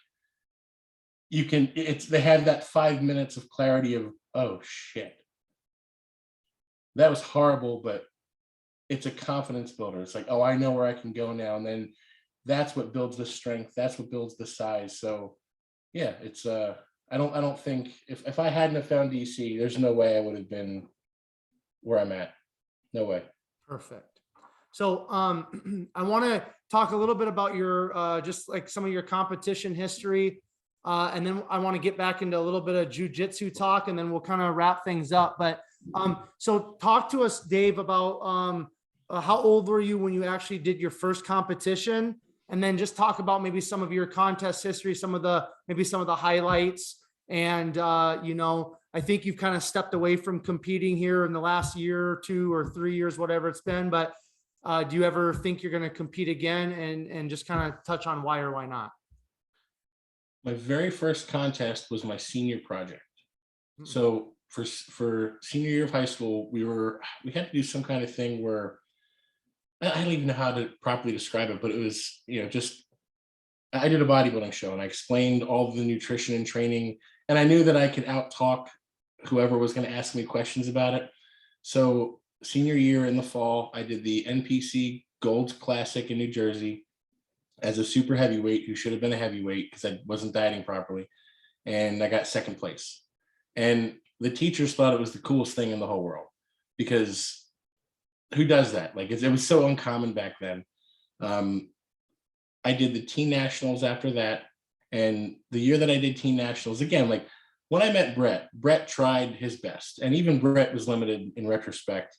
they have that 5 minutes of clarity of, oh shit, that was horrible, but it's a confidence builder. It's like, oh, I know where I can go now. And then that's what builds the strength. That's what builds the size. So yeah, it's I don't think if I hadn't have found DC, there's no way I would have been where I'm at. No way. Perfect. So I want to talk a little bit about your just like some of your competition history. And then I want to get back into a little bit of jujitsu talk, and then we'll kind of wrap things up. But so talk to us, Dave, about how old were you when you actually did your first competition? And then just talk about maybe some of your contest history, maybe some of the highlights. And, I think you've kind of stepped away from competing here in the last year or 2 or 3 years, whatever it's been. But do you ever think you're going to compete again, and just kind of touch on why or why not? My very first contest was my senior project. So for senior year of high school, we had to do some kind of thing where I don't even know how to properly describe it, but it was, just, I did a bodybuilding show and I explained all of the nutrition and training, and I knew that I could out talk whoever was going to ask me questions about it. So senior year in the fall, I did the NPC Gold Classic in New Jersey as a super heavyweight who should have been a heavyweight because I wasn't dieting properly. And I got second place. And the teachers thought it was the coolest thing in the whole world, because who does that? Like, it was so uncommon back then. I did the teen nationals after that. And the year that I did teen nationals, again, like when I met Brett tried his best. And even Brett was limited in retrospect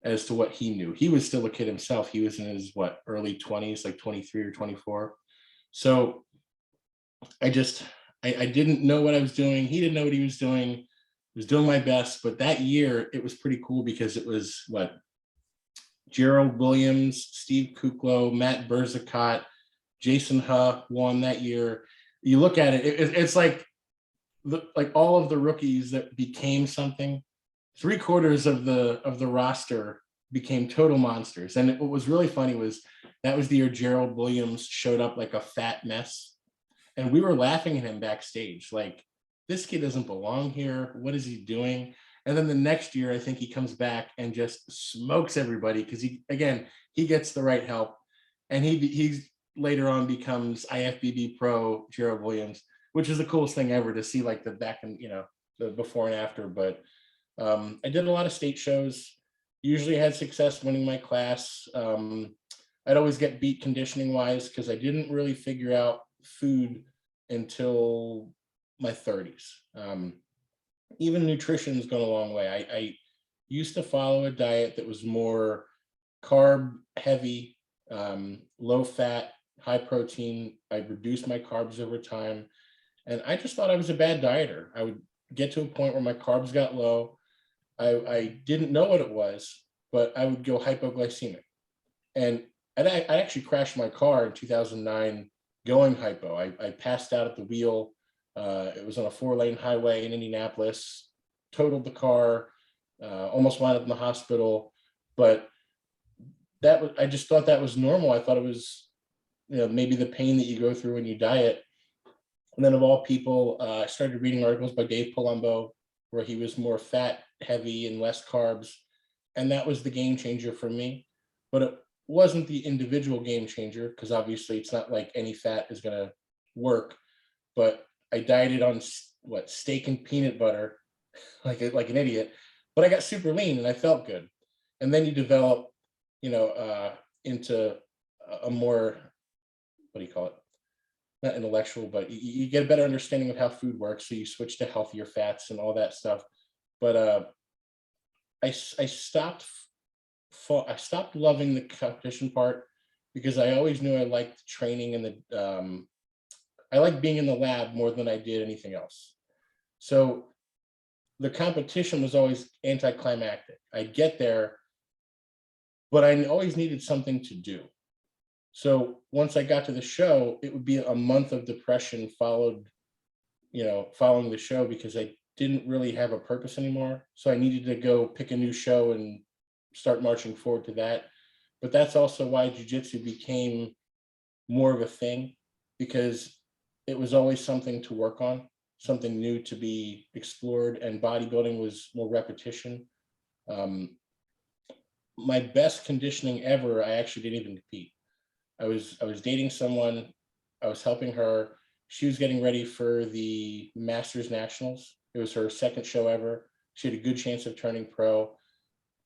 as to what he knew. He was still a kid himself. He was in his early 20s, like 23 or 24. So I didn't know what I was doing. He didn't know what he was doing. I was doing my best. But that year it was pretty cool because it was Gerald Williams, Steve Kuklo, Matt Berzicott, Jason Huh won that year. You look at it, it's like all of the rookies that became something. 3/4 of the roster became total monsters. And what was really funny was that was the year Gerald Williams showed up like a fat mess. And we were laughing at him backstage, like, this kid doesn't belong here. What is he doing? And then the next year, I think he comes back and just smokes everybody because he gets the right help. And he later on becomes IFBB pro Gerald Williams, which is the coolest thing ever to see, like the back and, the before and after. But I did a lot of state shows, usually had success winning my class. I'd always get beat conditioning wise because I didn't really figure out food until my 30s. Even nutrition's gone a long way. I used to follow a diet that was more carb heavy, low fat, high protein. I reduced my carbs over time. And I just thought I was a bad dieter. I would get to a point where my carbs got low. I didn't know what it was, but I would go hypoglycemic. And I actually crashed my car in 2009 going hypo. I passed out at the wheel. It was on a 4-lane highway in Indianapolis, totaled the car, almost wound up in the hospital. But I just thought that was normal. I thought it was, maybe the pain that you go through when you diet. And then of all people, I started reading articles by Dave Palumbo, where he was more fat heavy and less carbs. And that was the game changer for me. But it wasn't the individual game changer, because obviously it's not like any fat is going to work. But I dieted on steak and peanut butter, like an idiot. But I got super lean and I felt good. And then you develop, into a more, what do you call it? Not intellectual, but you get a better understanding of how food works. So you switch to healthier fats and all that stuff. But I stopped loving the competition part because I always knew I liked training and I liked being in the lab more than I did anything else. So the competition was always anticlimactic. I'd get there, but I always needed something to do. So once I got to the show, it would be a month of depression following the show, because I didn't really have a purpose anymore. So I needed to go pick a new show and start marching forward to that. But that's also why jiu-jitsu became more of a thing, because it was always something to work on, something new to be explored, and bodybuilding was more repetition. My best conditioning ever, I actually didn't even compete. I was dating someone, I was helping her. She was getting ready for the Masters Nationals. It was her second show ever. She had a good chance of turning pro.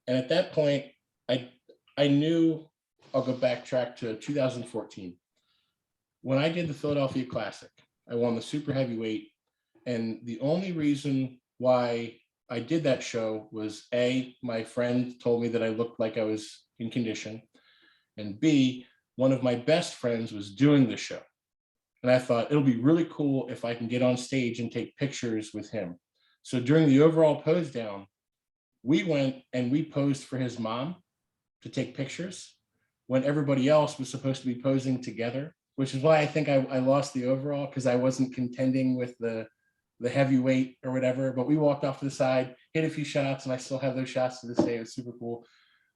And at that point, I knew, I'll go backtrack to 2014. When I did the Philadelphia Classic, I won the super heavyweight. And the only reason why I did that show was my friend told me that I looked like I was, in condition. And B, one of my best friends was doing the show. And I thought it'll be really cool if I can get on stage and take pictures with him. So during the overall pose down, we went and we posed for his mom to take pictures when everybody else was supposed to be posing together, which is why I think I lost the overall, because I wasn't contending with the heavyweight or whatever. But we walked off to the side, hit a few shots, and I still have those shots to this day. It was super cool.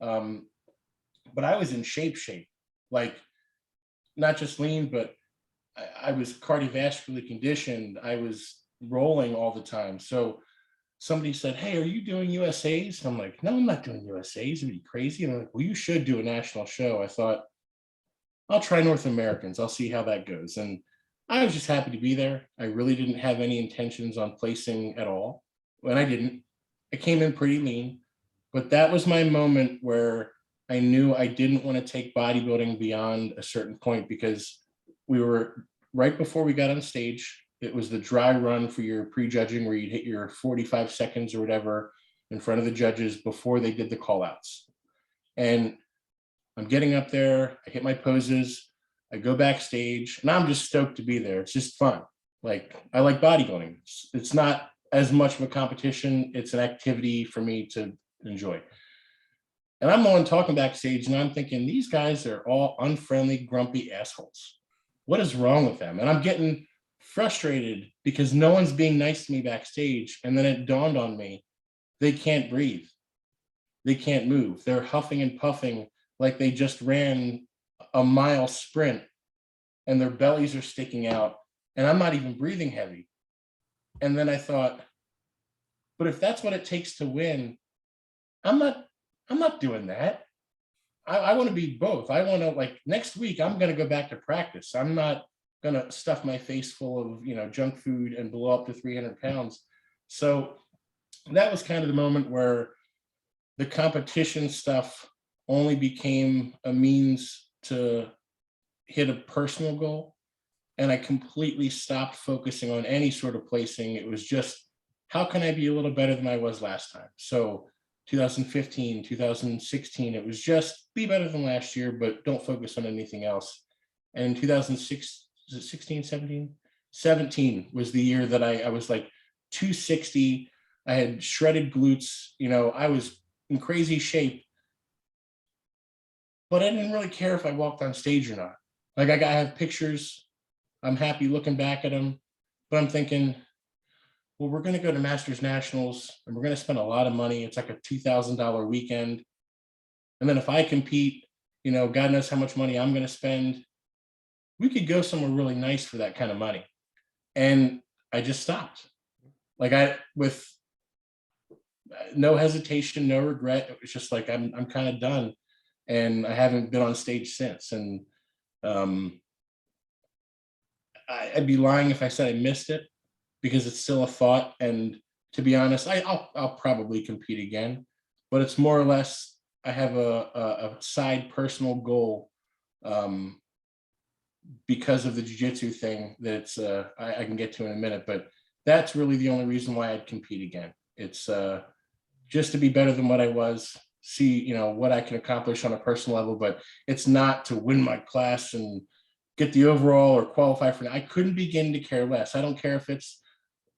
But I was in shape, like not just lean, but I was cardiovascularly conditioned. I was rolling all the time. So somebody said, "Hey, are you doing USAs?" I'm like, "No, I'm not doing USAs. It'd be crazy." And I'm like, "Well, you should do a national show." I thought, I'll try North Americans. I'll see how that goes. And I was just happy to be there. I really didn't have any intentions on placing at all. And I didn't. I came in pretty lean. But that was my moment where I knew I didn't want to take bodybuilding beyond a certain point, because we were right before we got on stage. It was the dry run for your prejudging where you'd hit your 45 seconds or whatever in front of the judges before they did the call outs. And I'm getting up there, I hit my poses, I go backstage, and I'm just stoked to be there. It's just fun. Like, I like bodybuilding. It's not as much of a competition. It's an activity for me to enjoy. And I'm on talking backstage, and I'm thinking, these guys are all unfriendly, grumpy assholes. What is wrong with them? And I'm getting frustrated because no one's being nice to me backstage. And then it dawned on me, they can't breathe. They can't move. They're huffing and puffing like they just ran a mile sprint, and their bellies are sticking out, and I'm not even breathing heavy. And then I thought, but if that's what it takes to win, I'm not doing that. I want to be both. I want to, like, next week, I'm going to go back to practice. I'm not going to stuff my face full of, junk food and blow up to 300 pounds. So that was kind of the moment where the competition stuff only became a means to hit a personal goal. And I completely stopped focusing on any sort of placing. It was just, how can I be a little better than I was last time? So 2015, 2016, it was just be better than last year, but don't focus on anything else. And 2016, 17? 17 was the year that I was like 260. I had shredded glutes. I was in crazy shape, but I didn't really care if I walked on stage or not. Like, I have pictures. I'm happy looking back at them, but I'm thinking, well, we're going to go to Masters Nationals and we're going to spend a lot of money. It's like a $2,000 weekend. And then if I compete, God knows how much money I'm going to spend. We could go somewhere really nice for that kind of money. And I just stopped. Like, with no hesitation, no regret. It was just like, I'm kind of done. And I haven't been on stage since. And I'd be lying if I said I missed it, because it's still a thought. And to be honest, I'll probably compete again, but it's more or less, I have a side personal goal because of the jiu-jitsu thing that I can get to in a minute, but that's really the only reason why I'd compete again. It's just to be better than what I was, see, what I can accomplish on a personal level, but it's not to win my class and get the overall or qualify for it. I couldn't begin to care less. I don't care if it's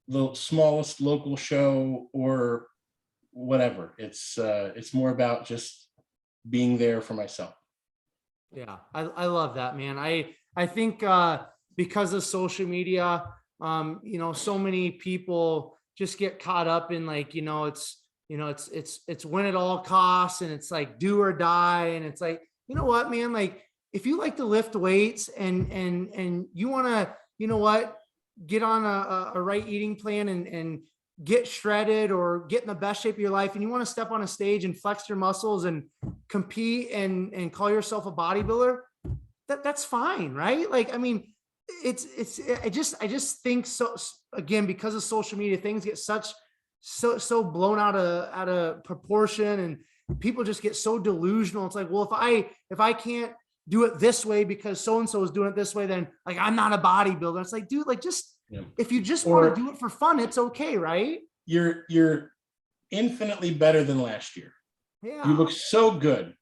the smallest local show or whatever. It's more about just being there for myself. Yeah, I love that, man. I think because of social media, so many people just get caught up in, like, it's win at all costs, and it's like do or die. And it's like, you know what, man, like, if you like to lift weights and you want to, get on a right eating plan and get shredded or get in the best shape of your life, and you want to step on a stage and flex your muscles and compete and call yourself a bodybuilder, that's fine. Right. Like, I mean, I just think so, again, because of social media, things get so blown out of proportion, and people just get so delusional. It's like, well, if I can't do it this way because so-and-so is doing it this way, then, like, I'm not a bodybuilder. It's like, dude, like, just, if you just want to do it for fun, it's okay. Right. You're infinitely better than last year. Yeah. You look so good.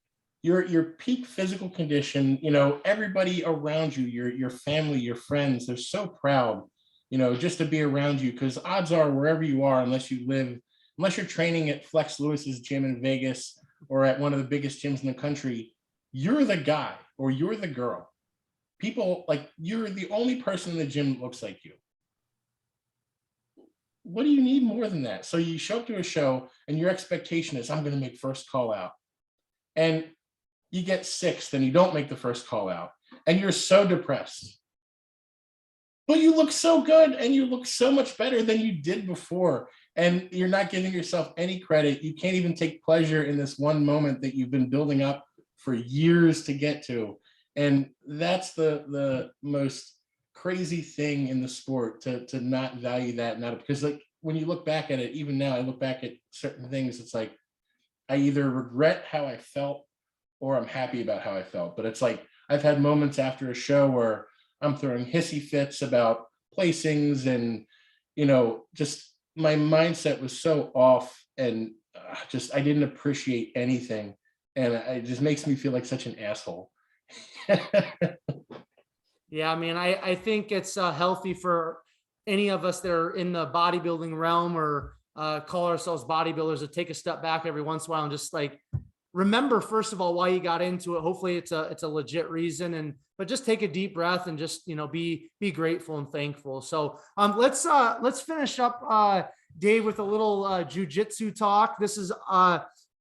your peak physical condition, you know, everybody around you, your family, your friends, they're so proud, you know, just to be around you, because odds are wherever you are, unless you're training at Flex Lewis's gym in Vegas or at one of the biggest gyms in the country, you're the guy or you're the girl. People, like, you're the only person in the gym that looks like you. What do you need more than that? So you show up to a show and your expectation is, I'm going to make first call out. And you get sixth and you don't make the first call out. And you're so depressed. But you look so good and you look so much better than you did before. And you're not giving yourself any credit. You can't even take pleasure in this one moment that you've been building up for years to get to. And that's the most crazy thing in the sport, to not value that. Not because, like, when you look back at it, even now, I look back at certain things, it's like, I either regret how I felt or I'm happy about how I felt. But it's like, I've had moments after a show where I'm throwing hissy fits about placings, and, you know, just my mindset was so off, and just, I didn't appreciate anything. And it just makes me feel like such an asshole. Yeah, I mean, I think it's healthy for any of us that are in the bodybuilding realm or call ourselves bodybuilders to take a step back every once in a while and just, like, remember, first of all, why you got into it. Hopefully it's a legit reason, but just take a deep breath and just, you know, be grateful and thankful. So let's finish up, Dave, with a little jujitsu talk. This is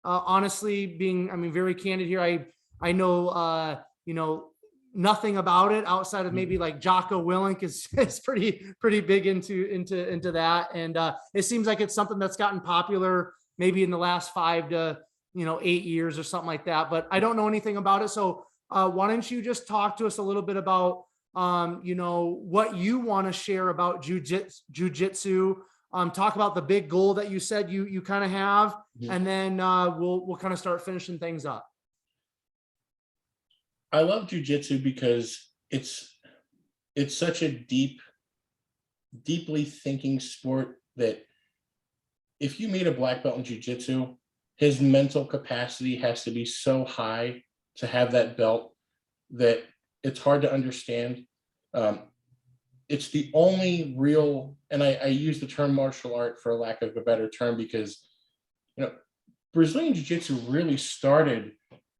honestly, being, I mean, very candid here. I know, you know, nothing about it outside of maybe like Jocko Willink is pretty big into that. And it seems like it's something that's gotten popular maybe in the last 5 to 8 years or something like that, but I don't know anything about it. So why don't you just talk to us a little bit about, what you want to share about jujitsu, talk about the big goal that you said you kind of have, and then we'll kind of start finishing things up. I love jujitsu because it's such a deeply thinking sport that if you meet a black belt in jujitsu, his mental capacity has to be so high to have that belt that it's hard to understand. It's the only real, and I use the term martial art for lack of a better term, because, Brazilian Jiu-Jitsu really started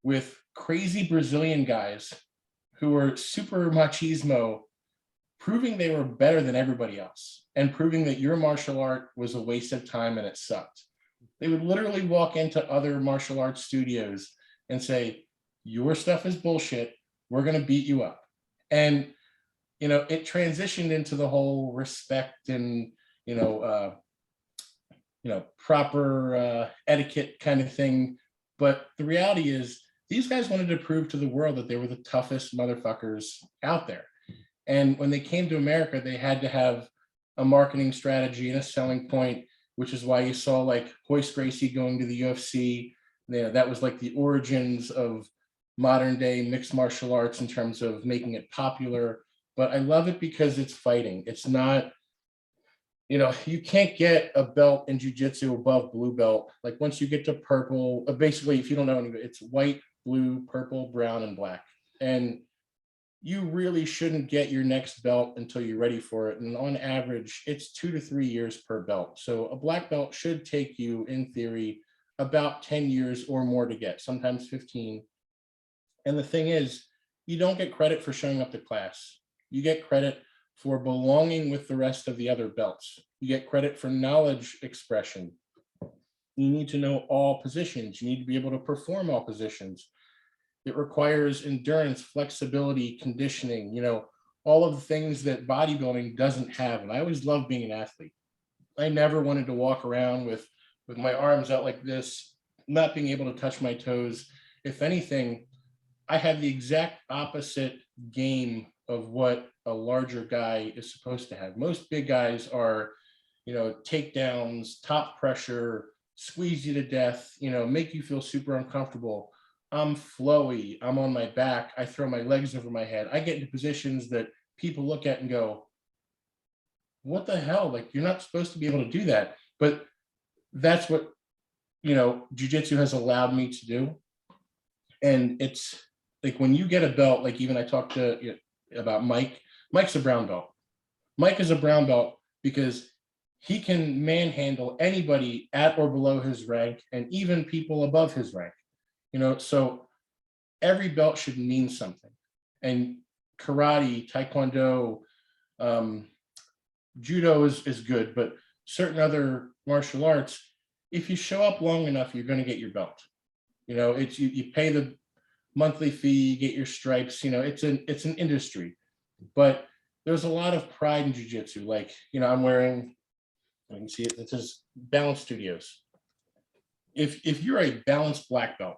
with crazy Brazilian guys who were super machismo, proving they were better than everybody else and proving that your martial art was a waste of time and it sucked. They would literally walk into other martial arts studios and say, your stuff is bullshit. We're going to beat you up. And, it transitioned into the whole respect and, proper etiquette kind of thing. But the reality is, these guys wanted to prove to the world that they were the toughest motherfuckers out there. And when they came to America, they had to have a marketing strategy and a selling point, which is why you saw like Royce Gracie going to the UFC. That was like the origins of modern day mixed martial arts in terms of making it popular. But I love it because it's fighting. It's not, you can't get a belt in jiu-jitsu above blue belt. Like once you get to purple, basically, if you don't know, it's white, blue, purple, brown, and black. And you really shouldn't get your next belt until you're ready for it. And on average, it's 2 to 3 years per belt. So a black belt should take you, in theory, about 10 years or more to get, sometimes 15. And the thing is, you don't get credit for showing up to class. You get credit for belonging with the rest of the other belts. You get credit for knowledge expression. You need to know all positions. You need to be able to perform all positions. It requires endurance, flexibility, conditioning, all of the things that bodybuilding doesn't have. And I always loved being an athlete. I never wanted to walk around with my arms out like this, not being able to touch my toes. If anything, I had the exact opposite game of what a larger guy is supposed to have. Most big guys are, takedowns, top pressure, squeeze you to death, make you feel super uncomfortable. I'm flowy. I'm on my back. I throw my legs over my head. I get into positions that people look at and go, what the hell? Like, you're not supposed to be able to do that. But that's what, jiu-jitsu has allowed me to do. And it's like when you get a belt, like even I talked to about Mike's a brown belt. Mike is a brown belt because he can manhandle anybody at or below his rank and even people above his rank. So every belt should mean something. And karate, taekwondo, judo is good, but certain other martial arts, if you show up long enough, you're going to get your belt. It's you pay the monthly fee, you get your stripes. It's an industry, but there's a lot of pride in jiu-jitsu. Like, I'm wearing, you can see it, it says Balance Studios. If you're a balanced black belt,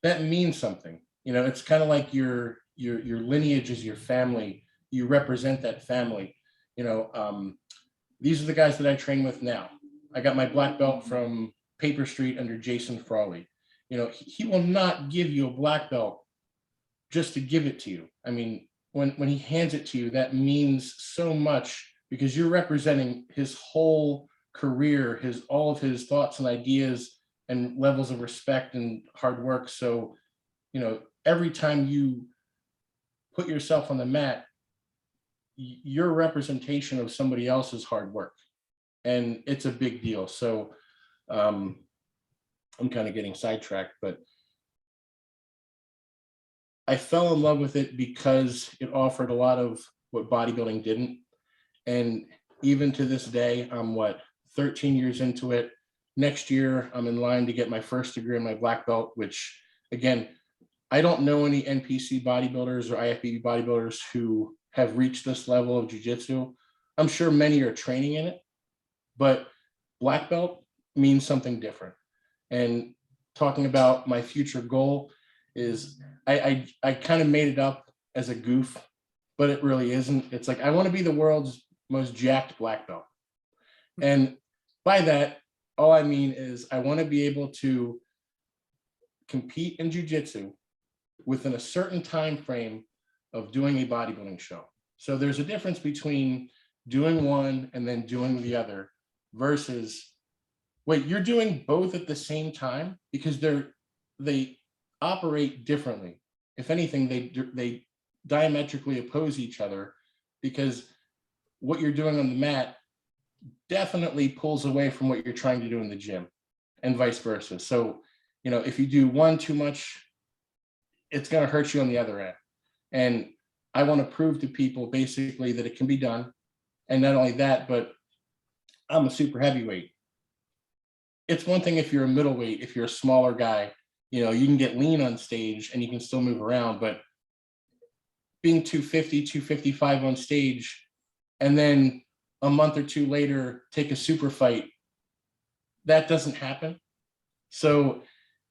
that means something. It's kind of like your lineage is your family. You represent that family. These are the guys that I train with now. I got my black belt from Paper Street under Jason Frawley. He will not give you a black belt just to give it to you. I mean, when he hands it to you, that means so much because you're representing his whole career, all of his thoughts and ideas and levels of respect and hard work. So, every time you put yourself on the mat, you're a representation of somebody else's hard work. And it's a big deal. So I'm kind of getting sidetracked, but I fell in love with it because it offered a lot of what bodybuilding didn't. And even to this day, I'm 13 years into it. Next year, I'm in line to get my first degree in my black belt, which again, I don't know any NPC bodybuilders or IFBB bodybuilders who have reached this level of jiu-jitsu. I'm sure many are training in it, but black belt means something different. And talking about my future goal is I kind of made it up as a goof, but it really isn't. It's like, I want to be the world's most jacked black belt. And by that, all I mean is I want to be able to compete in jiu-jitsu within a certain time frame of doing a bodybuilding show. So there's a difference between doing one and then doing the other versus, wait, you're doing both at the same time? Because they operate differently. If anything, they diametrically oppose each other because what you're doing on the mat definitely pulls away from what you're trying to do in the gym and vice versa. So, if you do one too much, it's going to hurt you on the other end. And I want to prove to people basically that it can be done. And not only that, but I'm a super heavyweight. It's one thing if you're a middleweight, if you're a smaller guy, you can get lean on stage and you can still move around, but being 250, 255 on stage, and then a month or two later, take a super fight, that doesn't happen. So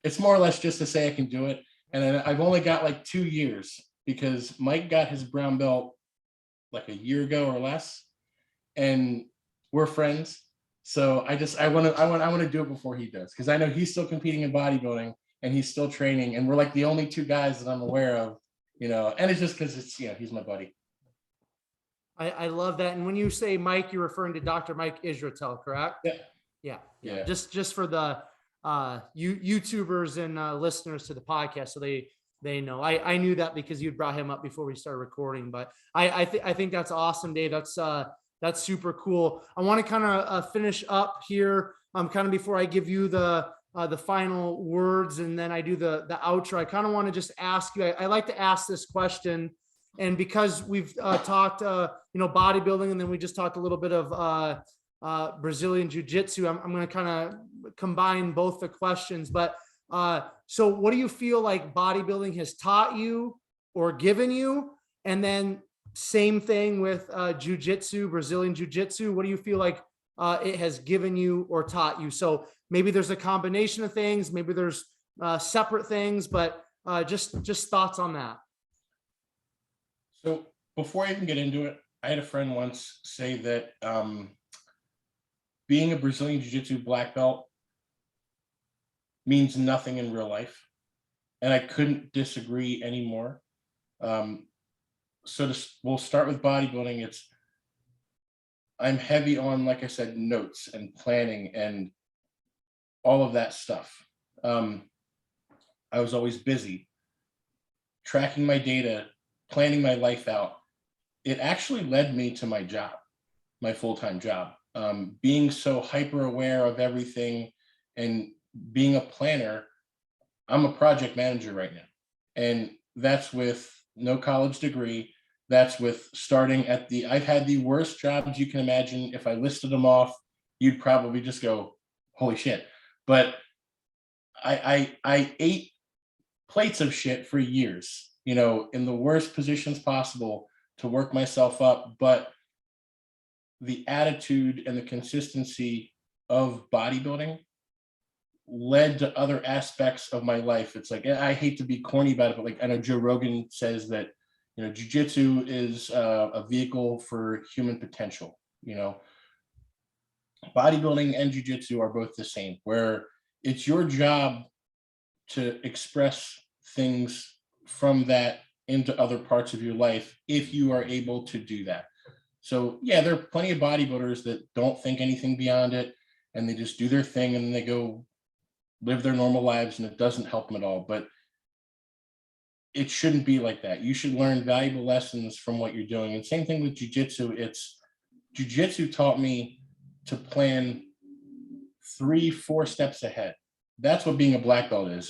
it's more or less just to say I can do it. And I've only got 2 years because Mike got his brown belt a year ago or less, and we're friends. So I want to do it before he does, because I know he's still competing in bodybuilding and he's still training, and we're the only two guys that I'm aware of, and it's just because it's he's my buddy. I love that. And when you say Mike, you're referring to Dr. Mike Israetel, correct? Yeah. Just for the YouTubers and listeners to the podcast, so they know. I knew that because you'd brought him up before we started recording, but I think that's awesome, Dave. That's super cool. I want to kind of finish up here, kind of before I give you the final words and then I do the outro. I kind of want to just ask you. I like to ask this question, and because we've talked, bodybuilding, and then we just talked a little bit of Brazilian Ju Jitsu. I'm going to kind of combine both the questions, but so what do you feel like bodybuilding has taught you or given you? And then same thing with Jiu-Jitsu, Brazilian Jiu-Jitsu. What do you feel like it has given you or taught you? So maybe there's a combination of things, maybe there's separate things, but just thoughts on that. So before I even get into it, I had a friend once say that being a Brazilian Jiu-Jitsu black belt means nothing in real life. And I couldn't disagree anymore. So we'll start with bodybuilding. I'm heavy on, like I said, notes and planning and all of that stuff. I was always busy. tracking my data, planning my life out, it actually led me to my job, my full-time job. Being so hyper aware of everything and being a planner, I'm a project manager right now. And that's with no college degree. That's with starting at I've had the worst jobs you can imagine. If I listed them off, you'd probably just go, holy shit. But I ate plates of shit for years, you know, in the worst positions possible to work myself up. But the attitude and the consistency of bodybuilding led to other aspects of my life. It's like, I hate to be corny about it, but like, I know Joe Rogan says that, you know, jujitsu is a vehicle for human potential. You know, bodybuilding and jujitsu are both the same, where it's your job to express things from that into other parts of your life if you are able to do that. So yeah, there are plenty of bodybuilders that don't think anything beyond it, and they just do their thing and then they go live their normal lives, and it doesn't help them at all. But it shouldn't be like that. You should learn valuable lessons from what you're doing. And same thing with jujitsu. Jujitsu taught me to plan 3-4 steps ahead. That's what being a black belt is.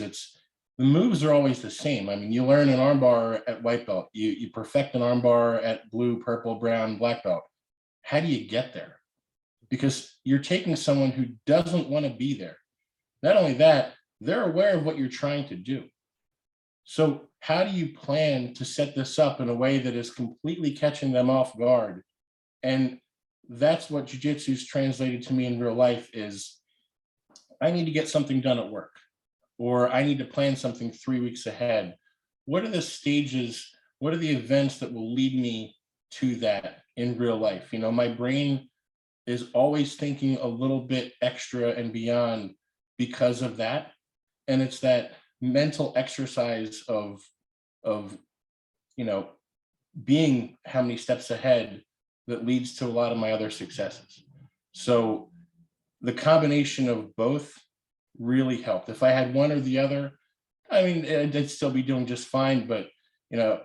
The moves are always the same. I mean, you learn an armbar at white belt, you perfect an armbar at blue, purple, brown, black belt. How do you get there? Because you're taking someone who doesn't want to be there. Not only that, they're aware of what you're trying to do. So how do you plan to set this up in a way that is completely catching them off guard? And that's what jiu-jitsu's translated to me in real life is, I need to get something done at work, or I need to plan something 3 weeks ahead. What are the stages? What are the events that will lead me to that in real life? You know, my brain is always thinking a little bit extra and beyond because of that. And it's that mental exercise of, you know, being how many steps ahead that leads to a lot of my other successes. So the combination of both really helped. If I had one or the other, I mean, I'd still be doing just fine, but, you know,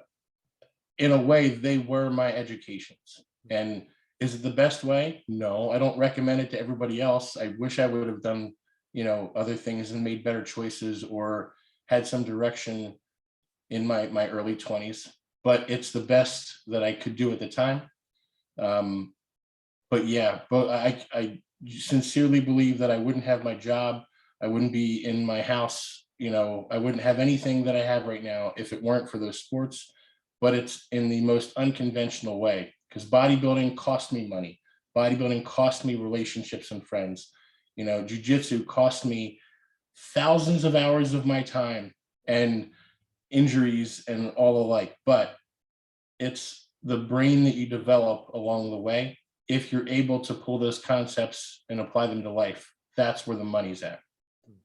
in a way, they were my educations. And is it the best way? No, I don't recommend it to everybody else. I wish I would have done, you know, other things and made better choices or had some direction in my early 20s, but it's the best that I could do at the time. But yeah, but I sincerely believe that I wouldn't have my job. I wouldn't be in my house. You know, I wouldn't have anything that I have right now if it weren't for those sports. But it's in the most unconventional way, because bodybuilding cost me money. Bodybuilding cost me relationships and friends. You know, jiu-jitsu cost me thousands of hours of my time and injuries and all alike. But it's the brain that you develop along the way. If you're able to pull those concepts and apply them to life, that's where the money's at,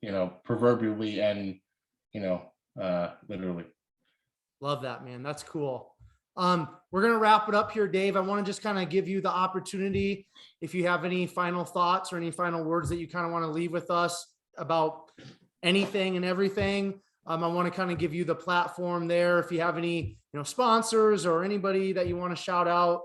you know, proverbially and, you know, literally. Love that, man. That's cool. We're going to wrap it up here, Dave. I want to just kind of give you the opportunity, if you have any final thoughts or any final words that you kind of want to leave with us about anything and everything. I want to kind of give you the platform there. If you have any, you know, sponsors or anybody that you want to shout out,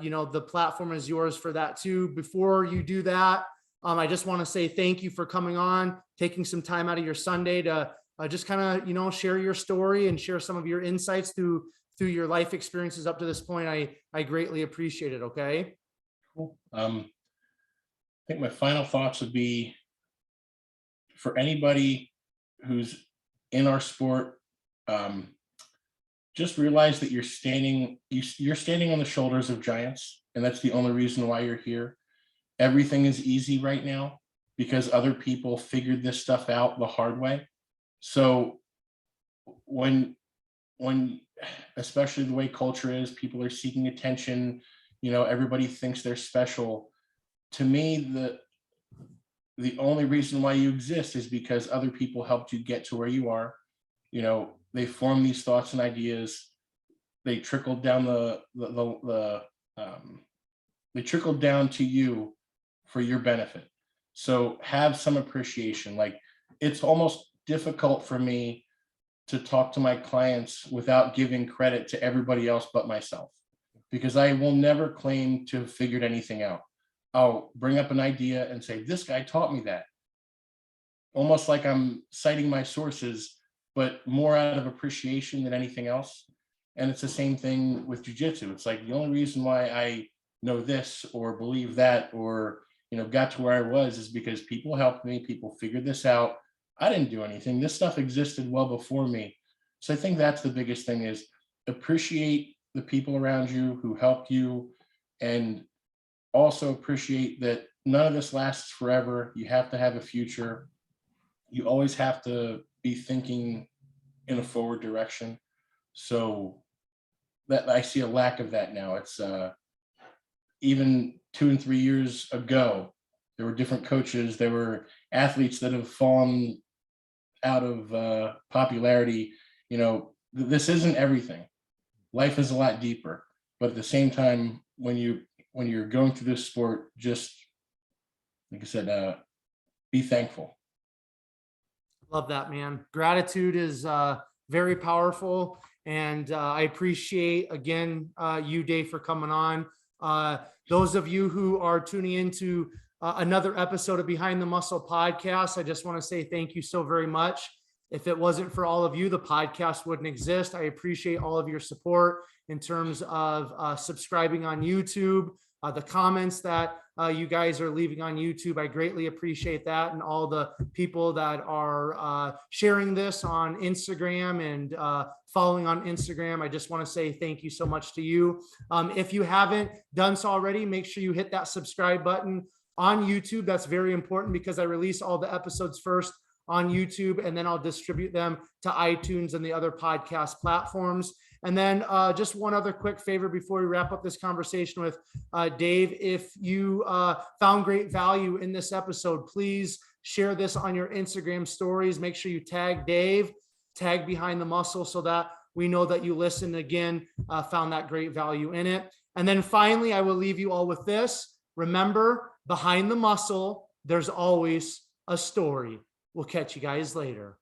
you know, the platform is yours for that too. Before you do that, I just want to say thank you for coming on, taking some time out of your Sunday to just kind of, you know, share your story and share some of your insights through your life experiences up to this point. I greatly appreciate it. Okay. Cool. I think my final thoughts would be, for anybody who's in our sport, just realize that you're standing on the shoulders of giants, and that's the only reason why you're here. Everything is easy right now because other people figured this stuff out the hard way. So when especially the way culture is, people are seeking attention, you know, everybody thinks they're special. To me, the only reason why you exist is because other people helped you get to where you are. You know, they form these thoughts and ideas. They trickled down they trickled down to you for your benefit. So have some appreciation. Like, it's almost difficult for me to talk to my clients without giving credit to everybody else but myself, because I will never claim to have figured anything out. I'll bring up an idea and say, this guy taught me that. Almost like I'm citing my sources, but more out of appreciation than anything else. And it's the same thing with jujitsu. It's like the only reason why I know this or believe that or, got to where I was is because people helped me, people figured this out. I didn't do anything. This stuff existed well before me. So I think that's the biggest thing, is appreciate the people around you who helped you, and also appreciate that none of this lasts forever. You have to have a future. You always have to be thinking in a forward direction. So that I see a lack of that now. It's even 2 and 3 years ago, there were different coaches, there were athletes that have fallen out of popularity. This isn't everything. Life is a lot deeper, but at the same time, when you're going through this sport, just like I said, be thankful. Love that, man. Gratitude is very powerful. And I appreciate, again, you, Dave, for coming on. Those of you who are tuning into another episode of Behind the Muscle podcast, I just want to say thank you so very much. If it wasn't for all of you, the podcast wouldn't exist. I appreciate all of your support in terms of subscribing on YouTube, the comments that you guys are leaving on YouTube. I greatly appreciate that. And all the people that are sharing this on Instagram and following on Instagram. I just want to say thank you so much to you. If you haven't done so already, make sure you hit that subscribe button on YouTube. That's very important because I release all the episodes first on YouTube, and then I'll distribute them to iTunes and the other podcast platforms. And then just one other quick favor before we wrap up this conversation with Dave. If you found great value in this episode, please share this on your Instagram stories. Make sure you tag Dave, tag Behind the Muscle, so that we know that you listened again, found that great value in it. And then finally, I will leave you all with this. Remember, behind the muscle, there's always a story. We'll catch you guys later.